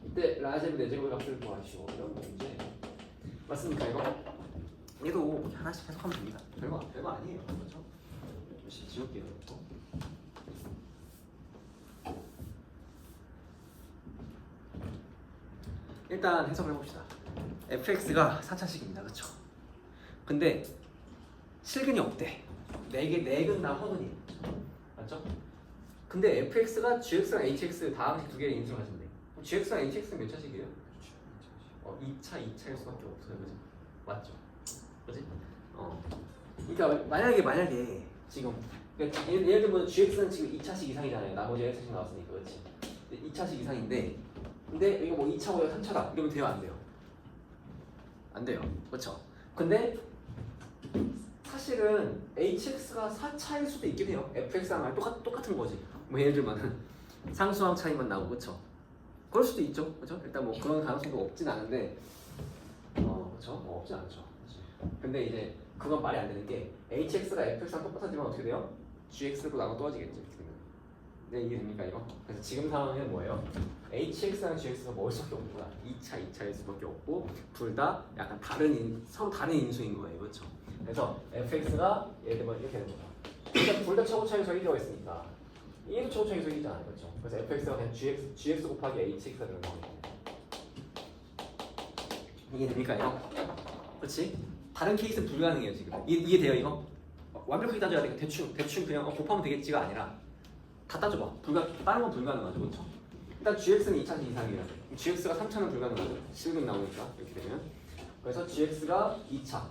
S1: 이때 라제의 4제곱의 값을 구하시오. 이런 문제 맞습니까 이거? 얘도 하나씩 해석하면 됩니다. 별거 아니에요. 그렇죠? 좀 지울게요. 일단 해석을 해봅시다. fx가 4차식입니다. 그렇죠? 근데 실근이 없대. 4근 다 허근이에요. 맞죠? 근데 fx가 gx랑 hx 다항식 두 개를 인수를 하신대. 그럼 gx랑 hx는 몇 차식이에요? 2차일 수밖에 없어요. 그죠? 맞죠? 그지? 그러니까 만약에 지금 그러니까 예를 들면 gx는 지금 2차식 이상이잖아요. 나머지 1차식 나왔으니까. 그렇지? 2차식 이상인데 근데 이거 뭐 2차고요 3차다 이러면 돼요? 안 돼요? 안 돼요. 그렇죠? 근데 사실은 hx가 4차일 수도 있긴 해요. fx랑 똑같은 거지. 뭐 예를 들면 상수항 차이만 나오고 그렇죠? 그럴 수도 있죠. 그렇죠? 일단 뭐 그런 가능성도 없진 않은데 그렇죠? 없진 않죠. 그치? 근데 이제 그건 말이 안 되는 게 hx가 fx랑 똑같아지면 어떻게 돼요? gx로 나눠 떨어지겠죠. 이렇게 되면. 네, 이해됩니까 이거? 그래서 지금 상황은 뭐예요? hx랑 gx가 먹을 수밖에 없는 거야. 2차일 수밖에 없고 둘 다 약간 서로 다른 인수인 거예요. 그렇죠? 그래서 fx가 예를 들면 이렇게 되는 거죠. 일단 둘 다 최고 차이에서 1이라고 했으니까 얘도 최고 차이에서 1이잖아요. 그렇죠? 그래서 fx가 그냥 gx 곱하기 hx가 되는 거예요. 이해됩니까 이거? 그렇지? 다른 케이스는 불가능해요 지금. 이해돼요 이거? 완벽하게 따져야 돼. 대충 그냥 곱하면 되겠지가 아니라 다 따져봐. 다른 건 불가능하죠. 그렇죠? 일단 gx는 2차식 이상이에요. gx가 3차는 불가능하죠. 실근 나오니까 이렇게 되면. 그래서 gx가 2차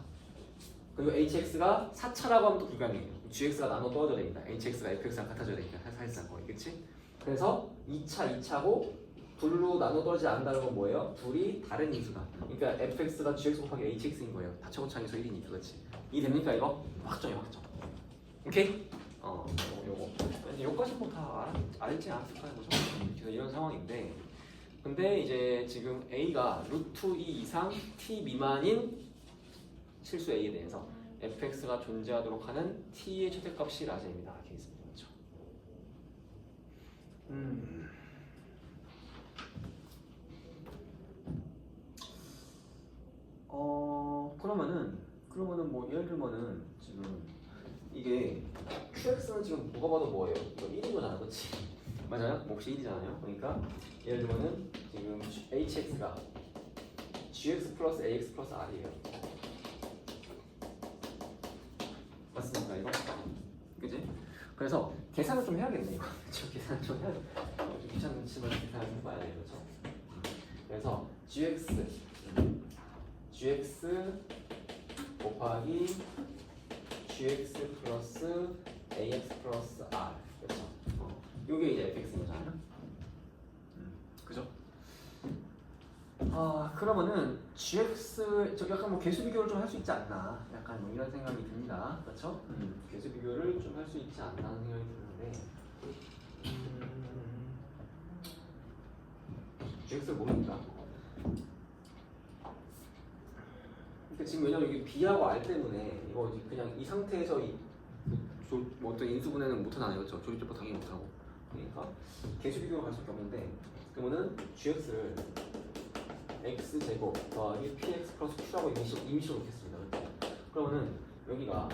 S1: 그리고 hx가 4차라고 하면 또 불가능해요. gx가 나눠 떨어져야 됩니다. hx가 fx랑 같아져야 되니까 사실상 거의. 그치? 그래서 2차고 둘로 나눠 떨어지지 않는다는 건 뭐예요? 둘이 다른 인수다. 그러니까 fx가 gx 곱하기 hx인 거예요. 다차고차항에서 1이니까 그렇지. 이 됩니까 이거? 확정이야 확정. 오케이? 요거 왠지 요까지 뭐 다 알지 않았을까요? 그죠? 그래서 이런 상황인데 근데 이제 지금 a가 루트 2 이상 t 미만인 실수 a에 대해서 fx가 존재하도록 하는 t의 최대값이 라지입니다. 이렇게 있습니다. 그렇죠? 그러면은 뭐 예를 들면은 지금 이게 qx는 지금 누가 봐도 뭐예요? 이거 1인 거잖아, 그렇지? 맞아요? 몫이 1이잖아요. 그러니까 예를 들면은 지금 hx가 gx 플러스 ax 플러스 r이에요. 맞습니까 이거? 그지? 그래서 계산을 좀 해야겠네 이거. 그렇죠? 계산 좀 해야 돼. 좀 귀찮지만 계산을 해봐야 돼, 그렇죠? 그래서 gx 곱하기 gx 플러스 ax 플러스 r 그렇죠? 요게 이제 fx인 거잖아요. 그죠? 그러면은 gx 저 약간 뭐 계수 비교를 좀 할 수 있지 않나? 약간 뭐 이런 생각이 듭니다. 그렇죠? 계수 비교를 좀 할 수 있지 않나 하는 생각이 드는데 gx를 모르니까. 그러니까 지금 왜냐면 이게 b하고 r 때문에 이거 이제 그냥 이 상태에서 뭐 어떤 인수분해는 못하나요, 그렇죠? 조립제법 당연히 못하고. 그러니까 계수 비교로 갈 수밖에 없는데 그러면은 gx를 x제곱 더하기 px 플러스 q라고 임시로 놓겠습니다. 그렇죠? 그러면은 여기가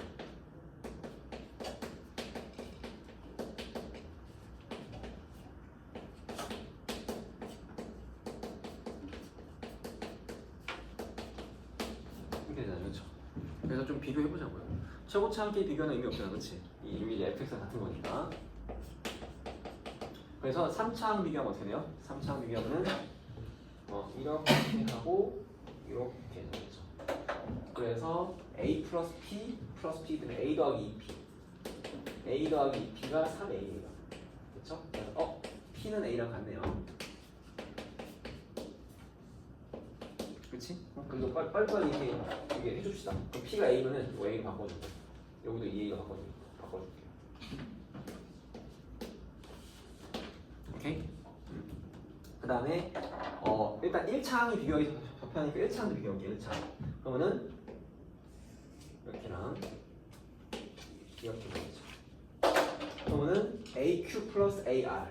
S1: 이렇게 되잖아요, 그렇죠? 그래서 좀 비교해보자고요. 최고차항끼리 비교는 의미 없잖아, 그렇지? 여기 이제 fx가 같은 거니까. 그래서 3차항 비교하면 어떻게 돼요? 3차항 비교하면은 이렇게 하고 이렇게 되죠. 그래서 a 플러스 p 플러스 p 되면 a 더하기 2p a 더하기 2p가 3a입니다. 그렇죠? 그래서 p는 a랑 같네요. 그렇지? 그리고 빨리빨리 이게 해줍시다. 그럼 p가 a면은 이 a로 바꿔줄게. 여기도 2a가 바꿔줄게요. 오케이? 그 다음에 일단 1차항이 비교하기 접하니까 1차항도 비교할게요. 1차항. 그러면은 이렇게랑 이렇게 되겠죠. 그러면은 AQ 플러스 AR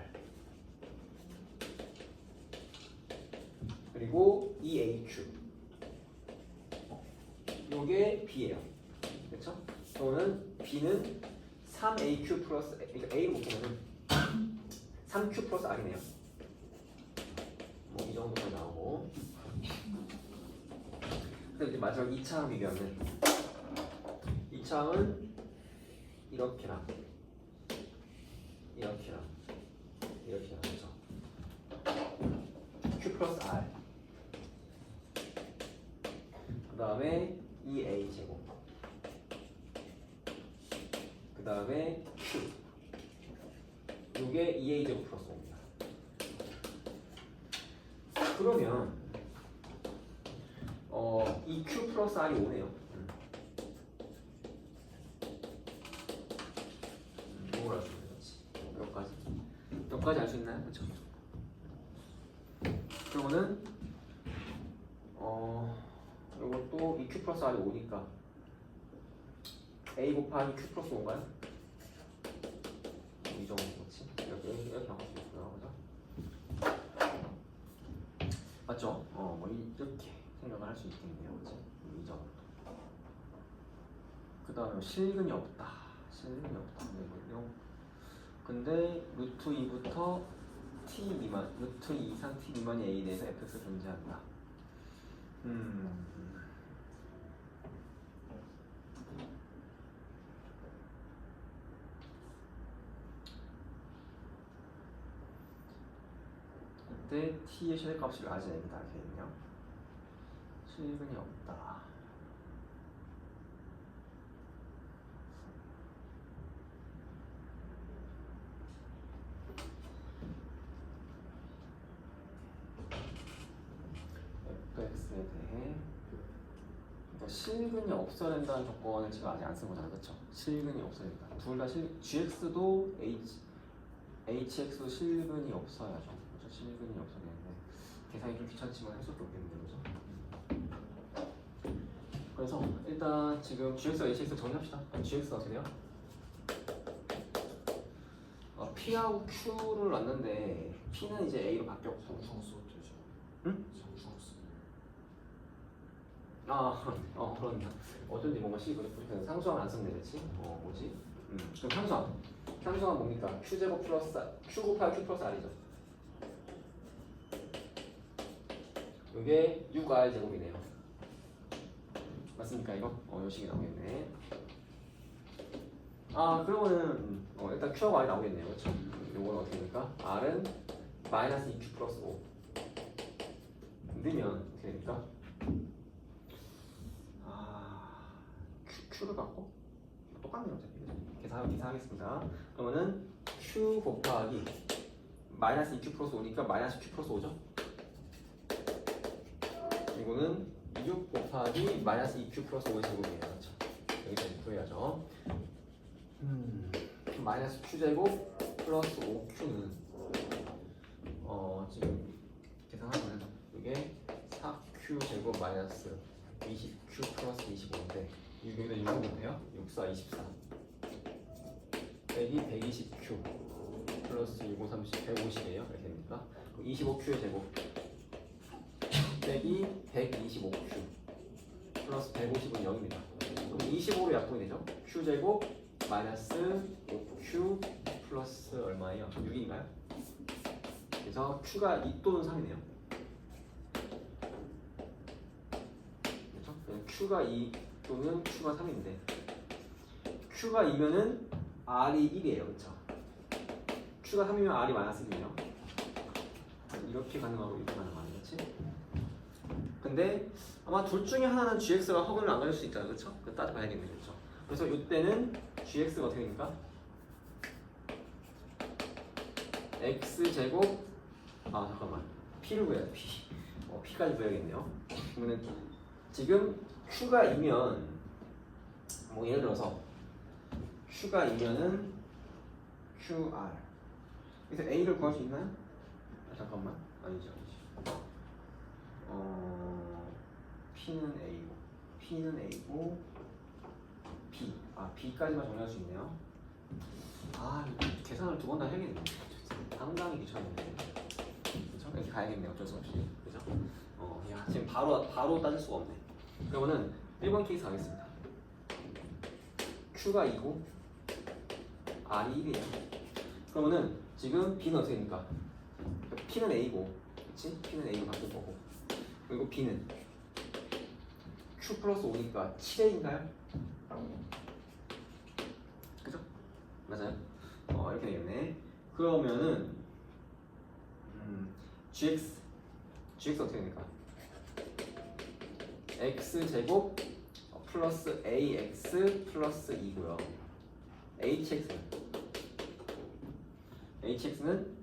S1: 그리고 EAQ 요게 B예요. 그렇죠? 그러면은 B는 3AQ 플러스 그러니까 A를 묶으면은 3Q 플러스 R이네요. 뭐 이 정도까지 나오고 그다음 이제 마지막 2차항 비교하면 2차항은 이렇게랑 이렇게랑 그렇죠? Q 플러스 R 그 다음에 2A 제곱 그 다음에 Q 요게 2A 제곱 플러스 5입니다. 그러면 이 Q 플러스 R이 5네요. 이걸 알 수 있는 거지. 여기까지 알 수 있나요? 그렇죠? 그러면은 이것도 이 Q 플러스 R이 5니까 A 곱하기 Q 플러스 5인가요? 이 정도 그렇지? 이렇게 나올 수 있고요. 그죠? 맞죠? 뭐 이렇게 생각을 할 수 있겠네요. 그치? 이 정도. 그 다음에 실근이 없다. 이거요. 근데 루트 2부터 t 미만, 루트 2 이상 t 미만이 a에 대해서 fx가 존재한다. 이때 t의 최대값이 라지 n이다 이렇게 있네요. 실근이 없다. x에 대해 그러니까 실근이 없어야 된다는 조건을 지금 아직 안 쓴 거잖아, 그렇죠? 실근이 없어야 된다. 둘 다 gx도 hx도 실근이 없어야죠. 그렇죠? 실근이 없어야 되는데 계산이 좀 귀찮지만 할 수밖에 없겠는데, 그렇죠? 그래서 일단 지금 gx와 hx 정리합시다. gx가 어떻게 돼요? p하고 q를 놨는데 p는 이제 a로 바뀌었고.
S2: 상수수 되죠.
S1: 응?
S2: 상수수.
S1: 그런다. 어쩐지 뭔가 시 부족해서 상수항 안 썼네, 그렇지? 뭐지? 그럼 상수항은 뭡니까? q제곱 플러스 q 곱하기 q 플러스 r이죠. 이게 6r 제곱이네요. 맞습니까 이거? 요 식이 나오겠네. 그러면은 일단 q하고 r이 나오겠네요, 그렇죠? 요거는 어떻게 됩니까? r은 마이너스 2q 플러스 5 넣으면 어떻게 됩니까? q를 갖고 똑같네요, 어차피. 계산하겠습니다. 그러면은 q 곱하기 마이너스 2q 플러스 5니까 마이너스 q 플러스 5죠? 이거는 6 곱하기 마이너스 2q 플러스 5의 제곱이에요, 그렇죠? 여기까지 구해야죠. 마이너스 q제곱 플러스 5q는 지금 계산하면 이게 4q 제곱 마이너스 20q 플러스 25인데 여기다 6은 못해요? 6, 4, 24 빼기 120q 플러스 6, 5, 30, 150이에요. 이렇게 됩니까? 25q의 제곱 빼기 125q 플러스 150은 0입니다. 그럼 25로 약분이 되죠? q제곱 마이너스 5q 플러스 얼마예요? 6인가요? 그래서 q가 2 또는 3이네요. 그렇죠? q가 2 또는 q가 3인데 q가 2면은 r이 1이에요, 그렇죠? q가 3이면 r이 마이너스 1이에요. 이렇게 가능하고 이렇게 가능하는 거지. 근데 아마 둘 중에 하나는 gx가 허근을 안 가질 수 있잖아요, 그렇죠? 따져봐야겠네요, 그렇죠? 그래서 이때는 gx가 어떻게 됩니까? x 제곱 잠깐만 p를 구해야 돼. p까지 구해야겠네요. 그러면 지금 q가 2면 뭐 예를 들어서 q가 2면은 qr 그래서 a를 구할 수 있나요? 잠깐만 아니죠. p는 a고 b까지만 정리할 수 있네요. 계산을 두 번 다 해야겠네. 상당히 귀찮은데. 그렇죠? 이렇게 가야겠네, 어쩔 수 없이. 그죠? 지금 바로 따질 수가 없네. 그러면은 1번 케이스 하겠습니다. q가 2고 r이 1이에요. 그러면은 지금 b는 어떻게 됩니까? p는 a고, 그렇지? p는 a로 바뀔 거고. 그리고 b는 q 플러스 5니까 7a인가요? 그죠? 맞아요? 이렇게 되겠네. 그러면은 gx 어떻게 됩니까? x 제곱 플러스 ax 플러스 2고요. hx는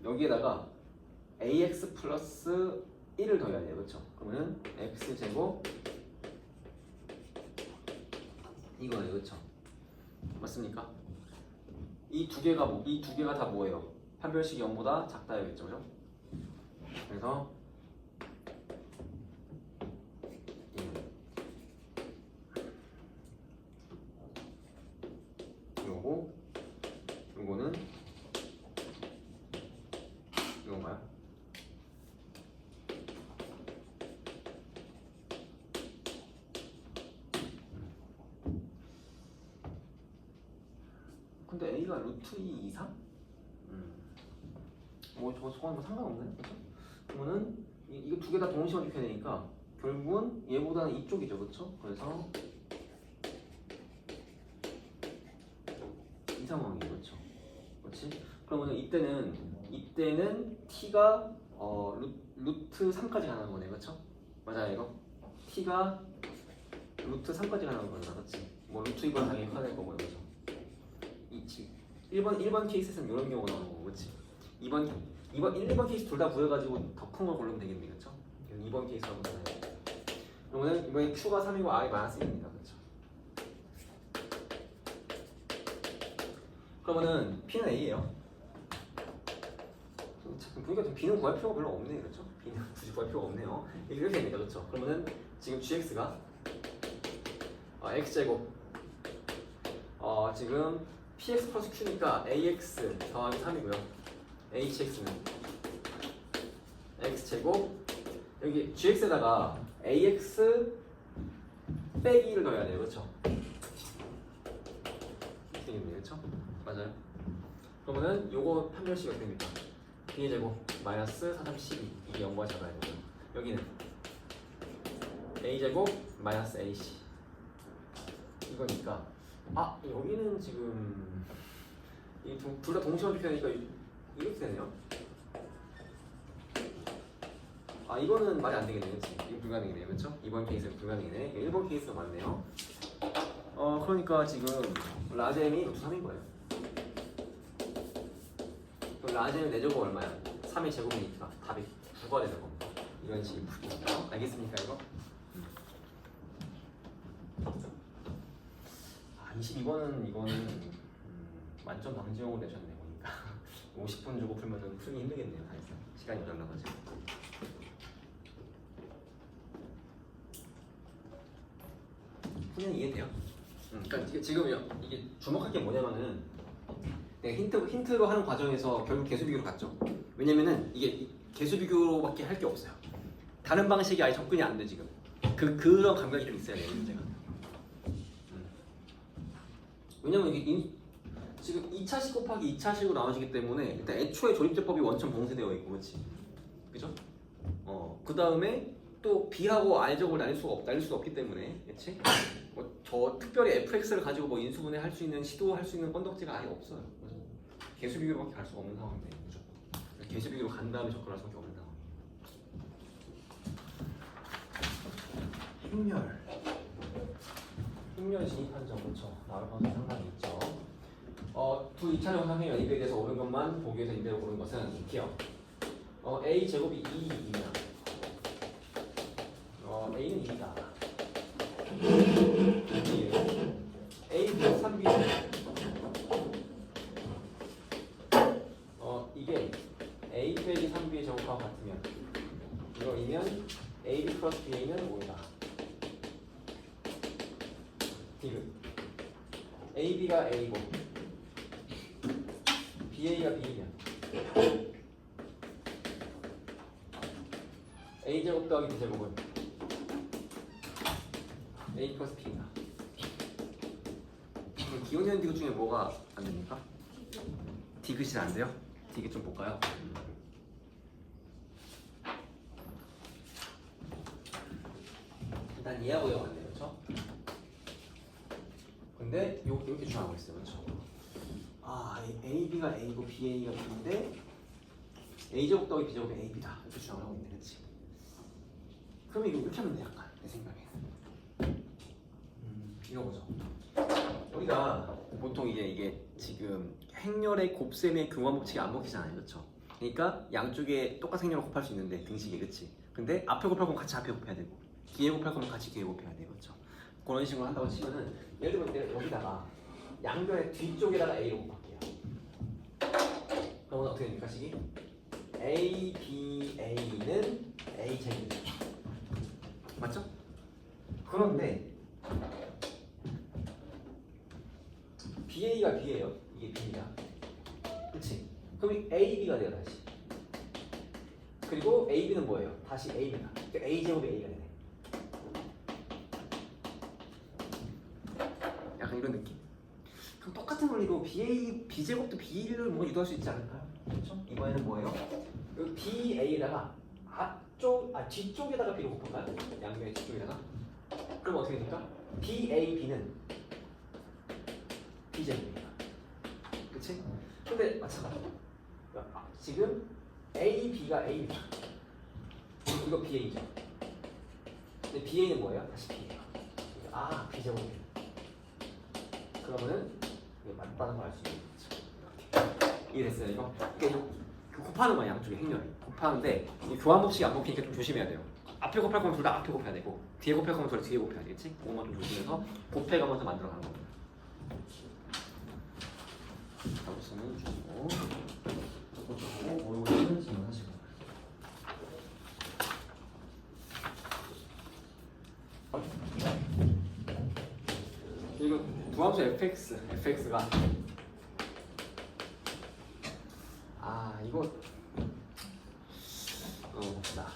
S1: 여기에다가 ax 플러스 1을 더해야 돼요, 그렇죠? 그러면은 x 제곱 이거예요, 그렇죠? 맞습니까? 이 두 개가 다 뭐예요? 판별식이 0보다 작다야겠죠, 그죠? 그래서 요거는 이건가요? 근데 a가 루트 2 이상? 저건 뭐 상관없네, 그렇죠? 그러면은 이거 두 개 다 동시에 어떻게 되니까 결국은 얘보다는 이쪽이죠, 그렇죠? 그래서 이 상황이에요, 그렇죠? 그렇지? 그러면은 이때는 t가 루트 3까지 가는 거네, 그렇죠? 맞아요, 이거? t가 루트 3까지 가는 거잖아, 그렇지? 뭐 루트 2번 당연히 화낼 거고요, 그렇죠? 1번 케이스에서는 이런 경우가 나오는 거고, 그렇지? 1번 케이스 둘 다 구해가지고 더 큰 걸 고르면 되겠네, 그렇죠? 2번 케이스라고 하잖아요. 그러면은 이번에 Q가 3이고 R이 마이너스 1입니다. 그렇죠? 그러면은 P는 A예요. 보니까 좀 B는 구할 필요가 별로 없네, 그렇죠? B는 굳이 구할 필요가 없네요. 이렇게 됩니다, 그렇죠? 그러면은 지금 GX가 X제곱 지금 PX 플러스 Q니까 AX 더하기 3이고요. HX는 X제곱 여기 GX에다가 AX 빼기 1을 넣어야 돼요, 그렇죠? 이렇게 되겠네요, 그렇죠? 맞아요. 그러면은 요거 판별식이 어떻게 됩니까? B의 제곱 마이너스 4, 3, 12 이게 0과 작아야 되고요. 여기는 A제곱 마이너스 AC 이거니까 여기는 지금 둘 다 동시에 되니까 이렇게 되네요. 이거는 말이 안 되겠네요, 그렇지? 이거 불가능이네요, 그렇죠? 이번 케이스는 불가능이네. 1번 케이스가 맞네요. 그러니까 지금 라셈이 루트 3인 거예요. 그럼 라셈의 4제곱 얼마야? 3의 제곱이니까 답이 9가 되는 겁니다. 이건 지금 풀이죠. 알겠습니까, 이거? 22번은 이거는 만점 방지용으로 내셨네 보니까 50분 주고 풀면은 풀기 힘들겠네요. 사실상 시간이 올라가지고. 풀이는 이해돼요. 그러니까 지금 이게 주목할 게 뭐냐면은 내가 힌트로 하는 과정에서 결국 개수 비교로 갔죠. 왜냐면은 이게 개수 비교로밖에 할 게 없어요. 다른 방식이 아예 접근이 안 돼 지금. 그런 감각이 좀 있어야 돼요, 문제가. 왜냐면 이게 지금 2차식 곱하기 2차식으로 나눠지기 때문에 일단 애초에 조립제법이 원천 봉쇄되어 있고, 그렇지? 그죠? 그 다음에 또 B하고 R제곱을 나눌 수가 없기 때문에, 그렇지? 저 특별히 fx를 가지고 뭐 인수분해 할 수 있는 시도할 수 있는 건덕지가 아예 없어요. 그죠? 개수 비교로밖에 갈 수가 없는 상황인데, 무조건. 개수 비교로 간 다음에 접근할 수밖에 없는 상황. 흉열 진입한 점 그렇죠. 나올 가능성이 상당히 있죠. 두 2차적 상의 연입에 대해서 옳은 것만 보기 위해서 임대로 고른 것은 이렇게요. A 제곱이 2이면 A는 2다. A 플러스 3B 이게 A 빼기 3B의 제곱하고 같으면 이거이면 AB 플러스 BA는 5다. 디귿 AB가 A고 BA가 B이면 A제곱 더하기 B제곱은 A 플러스 B다. 기울는 디귿 중에 뭐가 안 됩니까? 디귿이 안 돼요? 디귿 좀 볼까요? 일단 얘하고 얘가 안 돼요, 그렇죠? 근데 이렇게 주장하고 있어요, 그렇죠? AB가 A고 BA가 B인데 A제곱 더하기 B제곱이 AB다 이렇게 주장을 하고 있네, 그렇지? 그러면 이거 이렇게 하면 돼, 약간 내 생각에. 이거 보죠. 우리가 보통 이게 지금 행렬의 곱셈의 교환 법칙이 안 먹히잖아요, 그렇죠? 그러니까 양쪽에 똑같은 행렬을 곱할 수 있는데 등식이, 그렇지? 근데 앞에 곱할 거면 같이 앞에 곱해야 되고 뒤에 곱할 거면 같이 뒤에 곱해야 되고, 그렇죠? 그런 식으로 한다고 치면은 예를 들면 내가 여기다가 양변의 뒤쪽에다가 A로 곱할게요. 그러면 어떻게 됩니까, 식이? A, B, A는 A 제곱이죠. 맞죠? 그런데 BA가 B예요. 이게 B가. 그렇지? 그럼 이 AB가 돼요, 다시. 그리고 AB는 뭐예요? 다시 A입니다. 그러니까 A 제곱이 A가 되네. 약간 이런 느낌. 그럼 똑같은 원리로 B제곱도 B를 뭔가 유도할 수 있지 않을까요? 그렇죠? 이번에는 뭐예요? 여기 BA에다가 뒤쪽에다가 B를 곱할까요? 양면의 뒤쪽에다가. 그럼 어떻게 됩니까? BAB는 B제곱입니다. 그치? 근데 마찬가지로 지금 AB가 A입니다. 이거 BA죠. 근데 BA는 뭐예요? 다시 B예요. B제곱이에요. 그러면은 이게 맞다는 걸 알 수 있는 거죠. 이렇게. 이해됐어요, 이거? 그러니까 곱하는 거야, 양쪽에 행렬이. 곱하는데 이 교환 법칙이 안 먹히니까 좀 조심해야 돼요. 앞에 곱할 거면 둘 다 앞에 곱해야 되고 뒤에 곱할 거면 둘 다 뒤에 곱해야 되겠지? 그것만 좀 조심해서 곱해가면서 만들어가는 겁니다. 자부심은 주고
S2: 조금 어려우시면 질문하시고.
S1: 이거 두함수 fx가 이거 봅시다.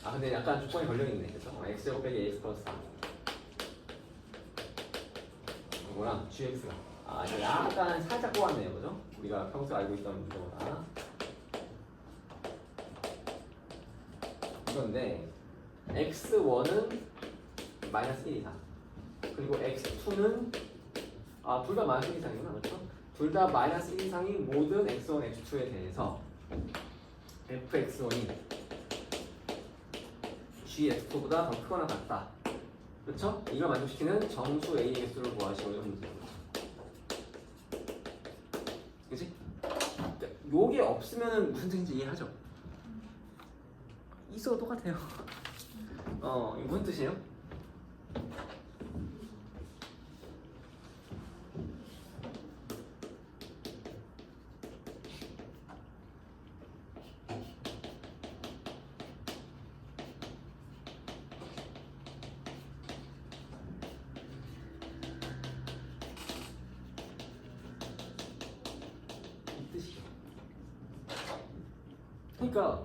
S1: 근데 약간 조건이 걸려있네, 그죠? x 곱하기 ax 플러스 4 이거랑 gx가 이거 약간 살짝 꼬았네요, 그죠? 우리가 평소 알고 있던 문제보다 이건데 x1은 마이너스 1 이상 그리고 x2는 둘 다 마이너스 1 이상이구나, 그렇죠? 둘 다 마이너스 1 이상이 모든 x1, x2에 대해서 fx1이 gx2보다 더 크거나 같다, 그렇죠? 이걸 만족시키는 정수 a의 개수를 구하시오. 이런 문제입니다. 그치? 요게 없으면 무슨 뜻인지 이해하죠? 있어도 똑같아요. 이거 무슨 뜻이에요? 이 뜻이죠. 그러니까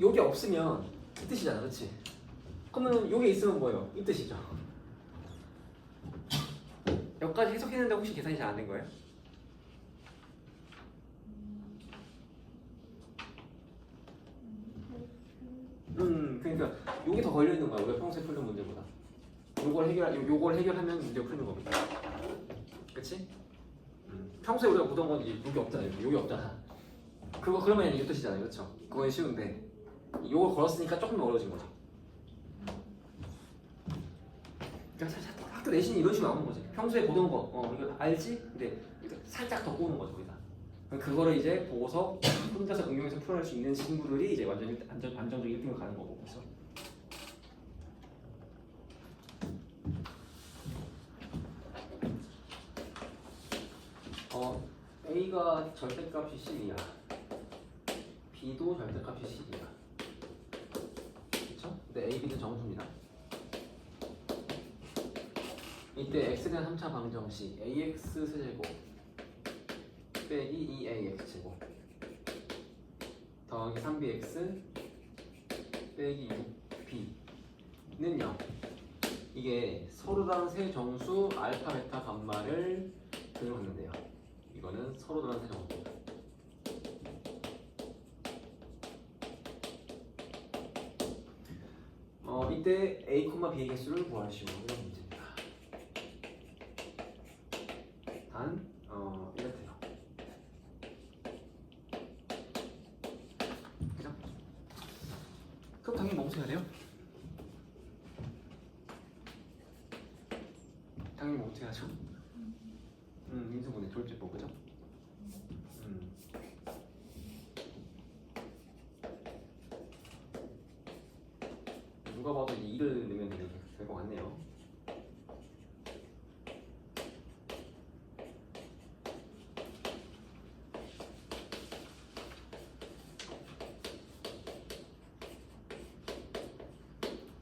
S1: 요게 없으면 이 뜻이잖아, 그렇지? 그러면 요게 있으면 뭐예요? 이 뜻이죠. 여기까지 해석했는데 혹시 계산이 잘 안 된 거예요? 그러니까 요게 더 걸려 있는 거야. 우리가 평소에 풀던 문제보다. 요걸 해결하면 문제 풀는 겁니다. 그렇지? 평소에 우리가 보던 건 이제 요게 없잖아요. 요게 없잖아. 그러면 이 뜻이잖아요, 그렇죠? 그건 쉬운데 요걸 걸었으니까 조금 더 어려워진 거죠. 그러니까 학교 내신이 이런 식으로 나오는 거지. 평소에 보던 거, 이거 알지? 근데 살짝 더 꼬는 거죠, 우리가. 그거를 이제 보고서 혼자서 응용해서 풀어낼 수 있는 친구들이 이제 완전히 안정적인 1등을 가는 거고, 그래서. A가 절대값이 10이야. B도 절대값이 10이야. 그쵸? 근데 A, B는 정수입니다. 이때 x에 대한 3차 방정식 ax 세제곱 빼기 2ax 제곱 더하기 3bx 빼기 6b는 0. 이게 서로 다른 세 정수 알파, 베타, 감마를 등용했는데요. 이거는 서로 다른 세 정수. 이때 a, b의 개수를 구하시오. 이런 문제입니다. 단, 이렇대요. 그죠? 그럼 당연히 뭐 해야 돼요? 당연히 뭐 어떻게 하죠? 인수분해 조립제법, 그죠? 누가 봐도 이제 2를 넣으면 될 것 같네요.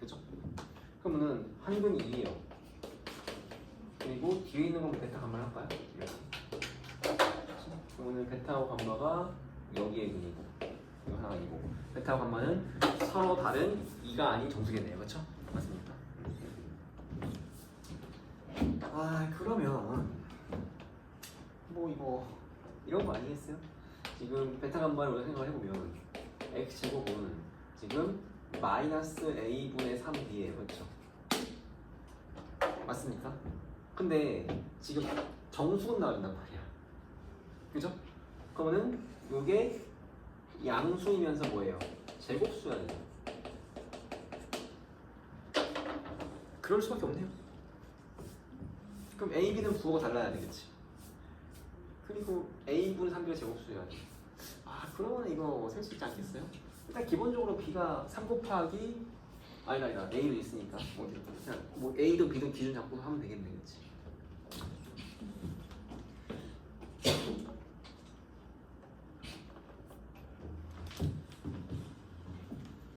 S1: 그쵸? 그러면은 한근이 2예요. 그리고 뒤에 있는 건 베타 감마를 할까요? 그러면은 베타하고 감마가 여기에 근이고 이거 하나가 2고 베타하고 감마는 서로 다른 2가 아닌 정수겠네요. 그쵸? 맞습니까? 그러면 뭐 이거 이런 거 아니겠어요? 지금 베타 감마를 우리가 생각을 해보면 x제곱은 지금 마이너스 a분의 3b예요. 그렇죠? 맞습니까? 근데 지금 정수가 나온단 말이야. 그죠? 그러면은 이게 양수이면서 뭐예요? 제곱수야 돼요. 그럴 수밖에 없네요. 그럼 A, B는 부호가 달라야 되겠지. 그리고 A분의 3B가 제곱수여야 돼. 그러면 이거 셀 수 있지 않겠어요? 일단 기본적으로 B가 3 곱하기 아니다 A는 있으니까 뭐 A든 B든 기준 잡고 하면 되겠네, 그렇지?